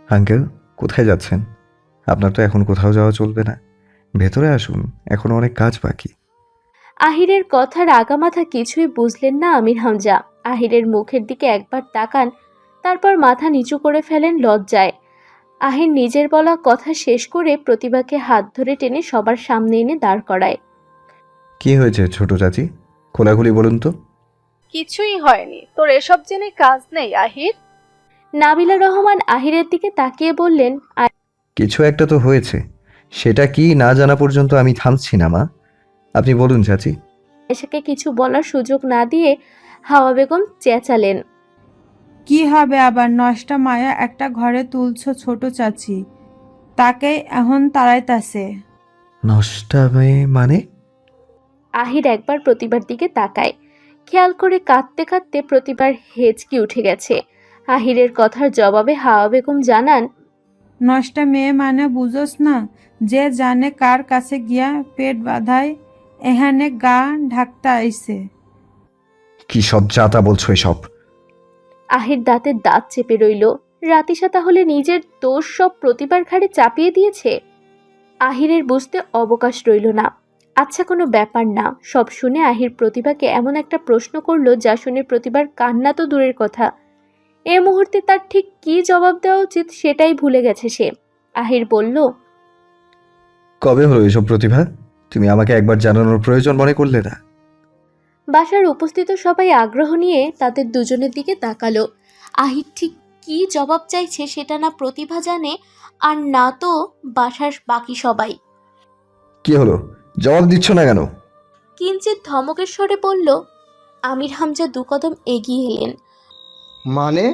Speaker 1: আঙ্কেল, কোথায় যাচ্ছেন? আপনার তো এখন কোথাও যাওয়া চলবে না, ভেতরে আসুন, এখন অনেক কাজ বাকি।
Speaker 2: আহিরের কথার আগামাথা কিছুই বুঝলেন না আমির হামজা। আহিরের মুখের দিকে একবার তাকান, তারপর মাথা নিচু করে ফেলেন লজ্জায়। আহির নিজের বলা কথা শেষ করে প্রতিভাকে হাত ধরে টেনে সবার সামনে এনে দাঁড় করায়।
Speaker 1: কি হয়েছে ছোট চাচি, খোলাখুলি বলুন তো।
Speaker 7: কিছুই হয়নি, তোর এসব জেনে কাজ নেই আহির।
Speaker 2: নাবিলা রহমান আহিরের দিকে তাকিয়ে বললেন,
Speaker 1: কিছু একটা তো হয়েছে, সেটা কি না জানা পর্যন্ত আমি থামছি না মা। আপনি বলুন চাচি।
Speaker 2: আয়েশাকে কিছু বলার সুযোগ না দিয়ে হাওয়া বেগম চেঁচালেন,
Speaker 9: কি হবে আবার? নষ্টা মায়া একটা ঘরে তুলছো ছোট চাচি, তাকে এখন তাড়াইতাছে।
Speaker 1: নষ্টা মেয়ে মানে?
Speaker 2: আহির একবার প্রতিবার দিকে তাকায়। খেয়াল করে কাঁদতে কাঁদতে প্রতিবার হেঁচকি উঠে গেছে। আহিরের কথার জবাবে হাওয়া বেগম জানান,
Speaker 9: নষ্টা মেয়ে মানে বুঝোস না, যে জানে কার কাছে গিয়া পেট বাঁধায়, এখানে গা ঢাকতে আইছে।
Speaker 1: কি সব যাতা বলছো এসব?
Speaker 2: আহির দাঁতের দাঁত চেপে রইল। রাতিশা তাহলে নিজের দোষ সব প্রতিবার ঘাড়ে চাপিয়ে দিয়েছে। আহিরের বুঝতে অবকাশ রইল না। আচ্ছা, কোনো ব্যাপার না। সব শুনে আহির প্রতিভাকে এমন একটা প্রশ্ন করলো যা শুনে প্রতিবার কান্না তো দূরের কথা, এ মুহূর্তে তার ঠিক কী জবাব দেওয়া উচিত সেটাই ভুলে গেছে সে। আহির বলল,
Speaker 1: কবে হলো এসব প্রতিভা? তুমি আমাকে একবার জানানোর প্রয়োজন মনে করলে না?
Speaker 2: বাসার উপস্থিত সবাই আগ্রহ নিয়ে তাদের দুজনের দিকে তাকালো। আহির ঠিক কী জবাব চাইছে সেটা না প্রতিভা জানে, আর না তো বাসার বাকি সবাই।
Speaker 1: কি হলো, জবাব দিচ্ছ না কেন?
Speaker 2: কিঞ্চিত ধমকের স্বরে বলল। আমির হামজা দু কদম এগিয়ে এলেন।
Speaker 5: মানে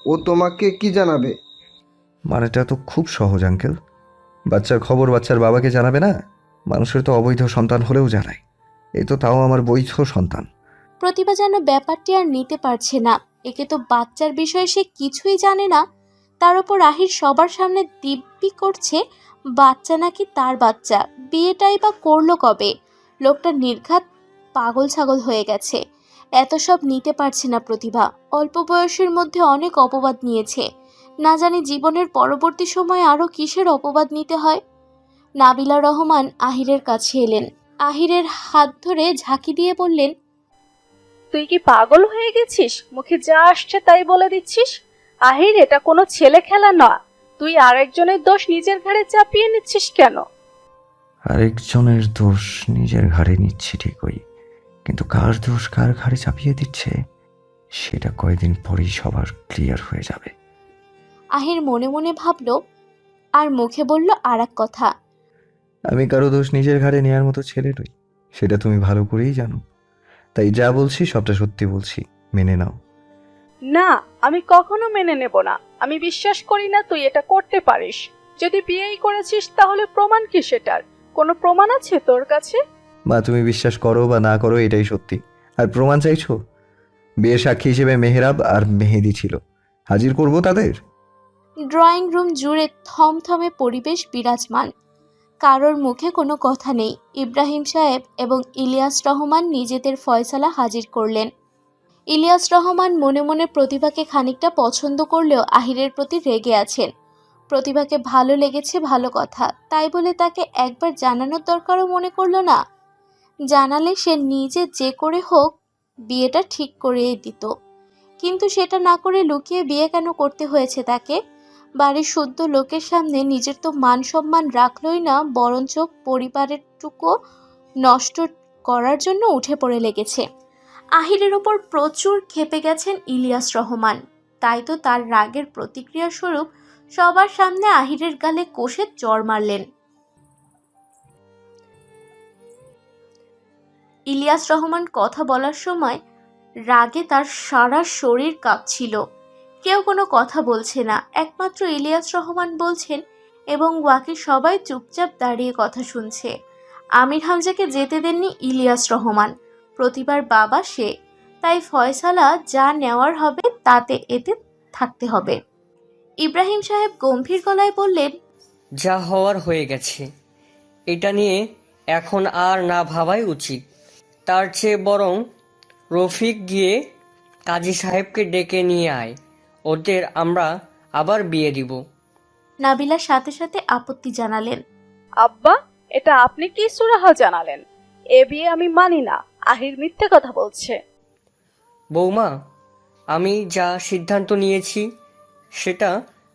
Speaker 5: ও তোমাকে কি জানাবে?
Speaker 1: মানেটা তো খুব সহজ আঙ্কেল। বাচ্চার খবর বাচ্চার বাবাকে জানাবে না? মানুষের তো অবৈধ সন্তান হলেও জানায়, এই তো তাও আমার বৈধ সন্তান।
Speaker 2: প্রতিভা যেন ব্যাপারটি আর নিতে পারছে না। একে তো বাচ্চার বিষয়ে সে কিছুই জানে না, তার উপর আহির সবার সামনে দিব্যি করছে বাচ্চা নাকি তার বাচ্চা। বিয়েটাই বা করলো কবে? লোকটা নির্ঘাত পাগল ছাগল হয়ে গেছে। এত সব নিতে পারছে না প্রতিভা। অল্প বয়সের মধ্যে অনেক অপবাদ নিয়েছে, না জানি জীবনের পরবর্তী সময়ে আরও কিসের অপবাদ নিতে হয়। নাবিলা রহমান আহিরের কাছে এলেন। আহিরের হাত ধরে ঝাঁকি দিয়ে বললেন,
Speaker 7: তুই কি পাগল হয়ে গেছিস? মুখে যা আসছে তাই বলে দিচ্ছিস। আহির, এটা কোনো ছেলে খেলা না। তুই আরেকজনের দোষ নিজের ঘাড়ে চাপিয়ে নিচ্ছিস কেন?
Speaker 1: আরেকজনের দোষ নিজের ঘাড়ে নিচ্ছে ঠিকই, কিন্তু কার দোষ কার ঘাড়ে চাপিয়ে দিচ্ছে সেটা কয়েকদিন পরেই সবার ক্লিয়ার হয়ে যাবে।
Speaker 2: আহির মনে মনে ভাবল, আর মুখে বলল আর এক কথা।
Speaker 1: আমি কারো দোষ নিজের ঘাড়ে নেওয়ার মতো ছেলে নই, সেটা তুমি ভালো করেই জানো। তাই যা বলছি সবটা সত্যি বলছি, মেনে নাও।
Speaker 7: না, আমি কখনো মেনে নেব না। আমি বিশ্বাস করি না তুই এটা করতে পারিস। যদি বিয়েই করেছিস তাহলে প্রমাণ কি সেটার? কোনো প্রমাণ আছে তোর কাছে?
Speaker 1: মা, তুমি বিশ্বাস করো বা না করো এটাই সত্যি। আর প্রমাণ চাইছো? বিয়ের সাক্ষী হিসেবে মেহরাব আর মেহেদি ছিল, হাজির করব তাদের।
Speaker 2: ড্রয়িং রুম জুড়ে থমথমে পরিবেশ বিরাজমান। কারোর মুখে কোনো কথা নেই। ইব্রাহিম সাহেব এবং ইলিয়াস রহমান নিজেদের ফয়সালা হাজির করলেন। ইলিয়াস রহমান মনে মনে প্রতিভাকে খানিকটা পছন্দ করলেও আহিরের প্রতি রেগে আছেন। প্রতিভাকে ভালো লেগেছে ভালো কথা, তাই বলে তাকে একবার জানানোর দরকারও মনে করল না। জানালে সে নিজে যে করে হোক বিয়েটা ঠিক করে দিত, কিন্তু সেটা না করে লুকিয়ে বিয়ে কেন করতে হয়েছে তাকে? বাড়ির শুদ্ধ লোকের সামনে নিজের তো মান সম্মান রাখলই না, বরঞ্চ পরিবারের টুকু নষ্ট করার জন্য উঠে পড়ে লেগেছে। আহিরের ওপর প্রচুর ক্ষেপে গেছেন ইলিয়াস রহমান, তাই তো তার রাগের প্রতিক্রিয়া স্বরূপ সবার সামনে আহিরের গালে কষে চড় মারলেন। ইলিয়াস রহমান কথা বলার সময় রাগে তার সারা শরীর কাঁপছিল। কেউ কোনো কথা বলছে না, একমাত্র ইলিয়াস রহমান বলছেন, এবং বাকি সবাই চুপচাপ দাঁড়িয়ে কথা শুনছে। আমির হামজাকে যেতে দেননি ইলিয়াস রহমান। প্রতিবার বাবা সে, তাই ফয়সালা যা নেওয়ার হবে তাতে এতে থাকতে হবে। ইব্রাহিম সাহেব গম্ভীর গলায় বললেন,
Speaker 10: যা হওয়ার হয়ে গেছে, এটা নিয়ে এখন আর না ভাবাই উচিত। তার চেয়ে বরং রফিক গিয়ে কাজী সাহেবকে ডেকে নিয়ে আয়, ওদের আমরা আবার বিয়ে দিব।
Speaker 2: নাবিলা সাথে সাথে আপত্তি জানালেন,
Speaker 7: আব্বা, এটা আপনি কি সুরাহা জানালেন? এ বিয়ে আমি মানি না। আহির মিথ্যে কথা বলছে।
Speaker 10: বৌমা, আমি যা সিদ্ধান্ত নিয়েছি সেটা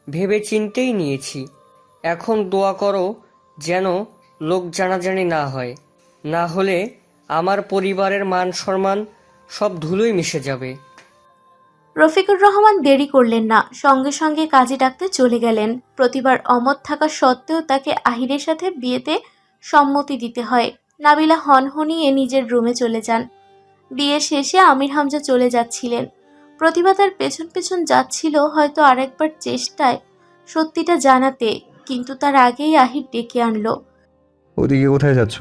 Speaker 10: ভেবে চিন্তেই নিয়েছি। এখন দোয়া করো যেন লোক জানাজানি না হয়, না হলে আমার পরিবারের মান সম্মান সব ধুলোয় মিশে যাবে।
Speaker 2: রফিকুর রহমান দেরি করলেন না, সঙ্গে সঙ্গে কাজী ডাকতে চলে গেলেন। প্রতিবার অমত থাকা সত্ত্বেও তাকে আহিরের সাথে বিয়েতে সম্মতি দিতে হয়। নাবিলা হনহনিয়ে নিজের রুমে চলে যান। বিয়ে শেষে আমির হামজা চলে যাচ্ছিলেন। প্রতিভা তার পেছন পেছন যাচ্ছিল, হয়তো আরেকবার চেষ্টায় সত্যিটা জানাতে, কিন্তু তার আগেই আহির ডেকে আনলো।
Speaker 1: ওদিকে কোথায় যাচ্ছ?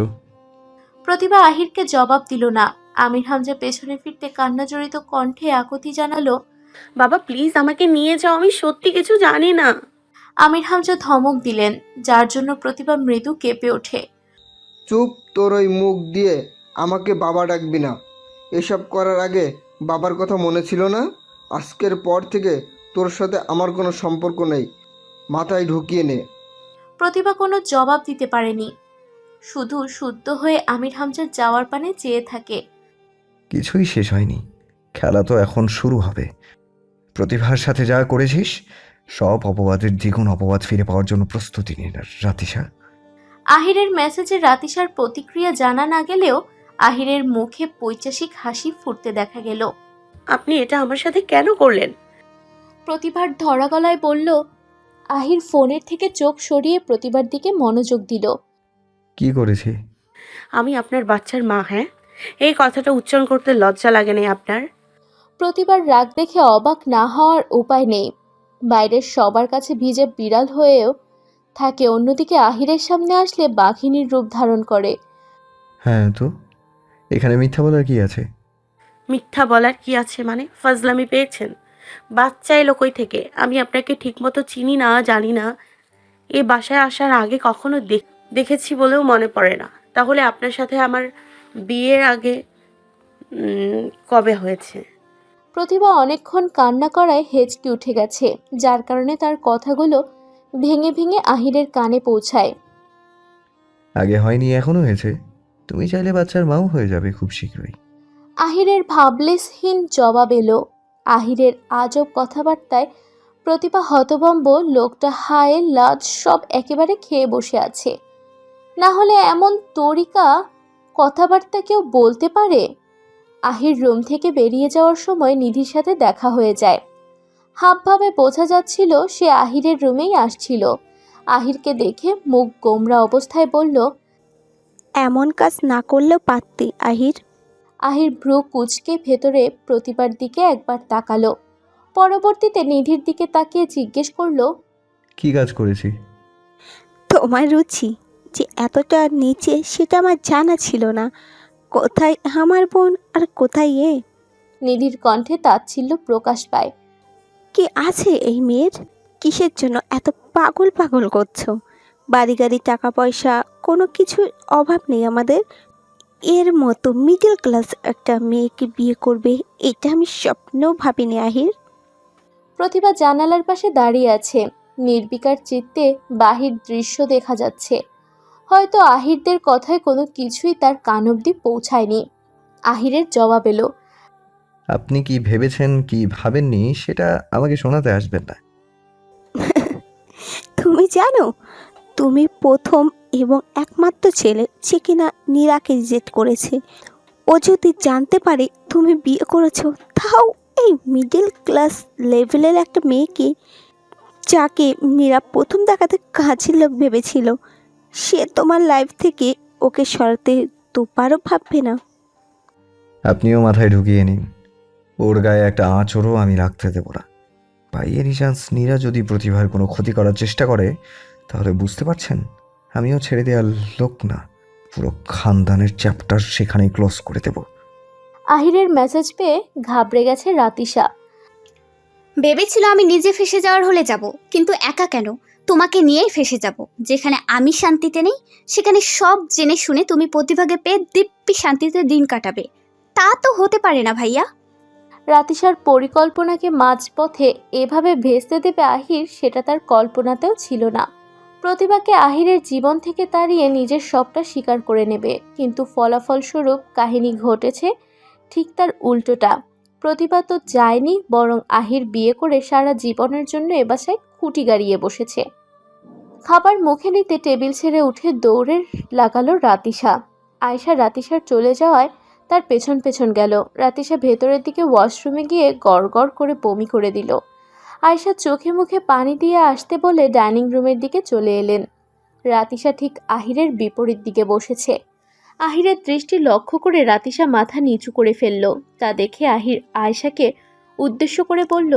Speaker 2: প্রতিভা আহিরকে জবাব দিল না। আমির হামজা পেছনে ফিরতে কান্নাজড়িত কণ্ঠে আকুতি জানালো,
Speaker 6: বাবা প্লিজ আমাকে নিয়ে যাও, আমি সত্যি কিছু জানি না।
Speaker 2: আমির হামজা ধমক দিলেন, যার জন্য প্রতিভা মৃদু কেঁপে ওঠে।
Speaker 5: চুপ, তোর ওই মুখ দিয়ে আমাকে বাবা ডাকবি না। এসব করার আগে বাবার কথা মনে ছিল না? আজকের পর থেকে তোর সাথে আমার কোনো সম্পর্ক নেই, মাথায় ঢুকিয়ে নে।
Speaker 2: প্রতিভা কোনো জবাব দিতে পারেনি, শুধু শুদ্ধ হয়ে আমির হামজার যাওয়ার পানে চেয়ে থাকে।
Speaker 1: কিছুই শেষ হয়নি, খেলা তো এখন শুরু হবে। প্রতিভার সাথে যা করেছিস সব অপবাদের দ্বিগুণ অপবাদ ফিরে পাওয়ার জন্য প্রস্তুতি নিন রাতিশা।
Speaker 2: আহিরের মেসেজে রাতিশার প্রতিক্রিয়া জানা না গেলেও আহিরের মুখে পৈচাসিক হাসি ফুটতে দেখা গেল।
Speaker 6: আপনি এটা আমার সাথে কেন করলেন?
Speaker 2: প্রতিভার ধরা গলায় বলল। আহির ফোনের থেকে চোখ সরিয়ে প্রতিভার দিকে মনোযোগ দিল।
Speaker 1: কি করেছি?
Speaker 6: আমি আপনার বাচ্চার মা। হ্যাঁ, এই কথাটা উচ্চারণ করতে লজ্জা লাগে না আপনার?
Speaker 2: প্রতিবার রাগ দেখে অবাক না হওয়ার উপায় নেই। বাইরের সবার কাছে ভিজে বিড়াল হয়েও থাকে, অন্যদিকে আহিরের সামনে আসলে বাঘিনীর রূপ ধারণ করে।
Speaker 1: হ্যাঁ তো এখানে মিথ্যা বলার কি আছে?
Speaker 6: মিথ্যা বলার কি আছে মানে? ফাজলামি পেয়েছেন? বাচ্চা এলো কই থেকে? আমি আপনাকে ঠিকমতো চিনি না, জানি না। এই বাসায় আসার আগে কখনো দেখেছি বলেও মনে পড়ে না। তাহলে আপনার সাথে আমার বিয়ের আগে কবে হয়েছে?
Speaker 2: প্রতিভা অনেকক্ষণ কান্না করায় হেঁচকি উঠে গেছে, যার কারণে তার কথাগুলো ভেঙে ভেঙে আহিরের কানে পৌঁছায়।
Speaker 1: আগে হয়নি, এখনো হয়েছে। তুমি চাইলে বাচ্চার মাও হয়ে যাবে খুব শীঘ্রই।
Speaker 2: আহিরের ভাবলেশহীন জবাব এলো। আহিরের আজব কথাবার্তায় প্রতিভা হতভম্ব। লোকটা হায় লাজ সব একেবারে খেয়ে বসে আছে। না হলে এমন তরিকা কথাবার্তা কেউ বলতে পারে? আহির রুম থেকে বেরিয়ে যাওয়ার সময় নিধির সাথে দেখা হয়ে যায়। হাবভাবে বোঝা যাচ্ছিল সে আহিরের রুমেই আসছিল। আহিরকে দেখে মুখ গোমরা অবস্থায় বলল,
Speaker 13: এমন কাজ না করলেও পারতি আহির।
Speaker 2: আহির ভ্রু কুঁচকে ভেতরে প্রতিভার দিকে একবার তাকালো। পরবর্তীতে নিধির দিকে তাকিয়ে জিজ্ঞেস করলো,
Speaker 1: কি কাজ করেছি?
Speaker 13: তোমার রুচি যে এতটা নিচে সেটা আমার জানা ছিল না। কোথায় আমার বোন আর কোথায় এ?
Speaker 2: নিধির কণ্ঠে তাচ্ছিল্য প্রকাশ পায়।
Speaker 13: কি আছে এই মেয়ের? কিসের জন্য এত পাগল পাগল করছো? বাড়ি গাড়ি টাকা পয়সা কোনো কিছুর অভাব নেই আমাদের। এর মতো মিডল ক্লাস একটা মেয়েকে বিয়ে করবে এটা আমি স্বপ্নেও ভাবিনি আহির।
Speaker 2: প্রতিভা জানালার পাশে দাঁড়িয়ে আছে। নির্বিকার চিত্তে বাহির দৃশ্য দেখা যাচ্ছে। হয়তো আহিরদের কথায় কোনো কিছুই তার কান অবধি পৌঁছায়নি। আহিরের জবাব এলো,
Speaker 1: আপনি কি ভেবেছেন কি ভাবেননি সেটা আমাকে শোনাতে আসবেন না।
Speaker 13: তুমি জানো তুমি প্রথম এবং একমাত্র ছেলে যে কিনা নীরাকে রিজেক্ট করেছে। ও যদি জানতে পারে তুমি বিয়ে করেছো, তাও এই মিডল ক্লাস লেভেলের একটা মেয়েকে, যাকে নীরা প্রথম দেখাতে কাজের লোক ভেবেছিল, সে তোমার লাইফ থেকে ওকে সরাতে দুবারও ভাববে না।
Speaker 1: আপনিও মাথায় ঢুকিয়ে নিন, ওর গায়ে একটা আঁচড়ও আমি রাখতে দেবো না। পাইয়েরই চান্স নীরা যদি প্রতিভার কোনো ক্ষতি করার চেষ্টা করে তাহলে বুঝতে পারছেন আমিও ছেড়ে দেওয়ার লোক না। পুরো খানদানের চ্যাপ্টার সেখানেই ক্লোজ করে দেব।
Speaker 2: আহিরের মেসেজ পেয়ে ঘাবড়ে গেছে রাতিশা।
Speaker 3: ভেবেছিল আমি নিজে ফেসে যাওয়ার হলে যাব, কিন্তু একা কেন, তোমাকে নিয়েই ফেসে যাব। যেখানে আমি শান্তিতে নেই সেখানে সব জেনে শুনে তুমি প্রতিভাগে পেয়ে দিব্যি শান্তিতে দিন কাটাবে। তা তো হতে পারে না ভাইয়া।
Speaker 2: রাতিশার পরিকল্পনাকে মাঝপথে এভাবে ভেস্তে দেবে আহির, সেটা তার কল্পনাতেও ছিল না। প্রতিভাকে আহিরের জীবন থেকে তাড়িয়ে নিজের সবটা স্বীকার করে নেবে, কিন্তু ফলাফলস্বরূপ কাহিনী ঘটেছে ঠিক তার উল্টোটা। প্রতিভা তো যায়নি, বরং আহির বিয়ে করে সারা জীবনের জন্য এ বাসায় খুঁটি গাড়িয়ে বসেছে। খাবার মুখে নিতে টেবিল ছেড়ে উঠে দৌড়ে লাগালো রাতিশা। আয়শা রাতিশার চলে যাওয়ায় তার পেছন পেছন গেল। রাতিশা ভেতরের দিকে ওয়াশরুমে গিয়ে গড় গড় করে বমি করে দিল। আয়শা চোখে মুখে পানি দিয়ে আসতে বলে ডাইনিং রুমের দিকে চলে এলেন। রাতিশা ঠিক আহিরের বিপরীত দিকে বসেছে। আহিরের দৃষ্টি লক্ষ্য করে রাতিশা মাথা নিচু করে ফেলল। তা দেখে আহির আয়শাকে উদ্দেশ্য করে বলল,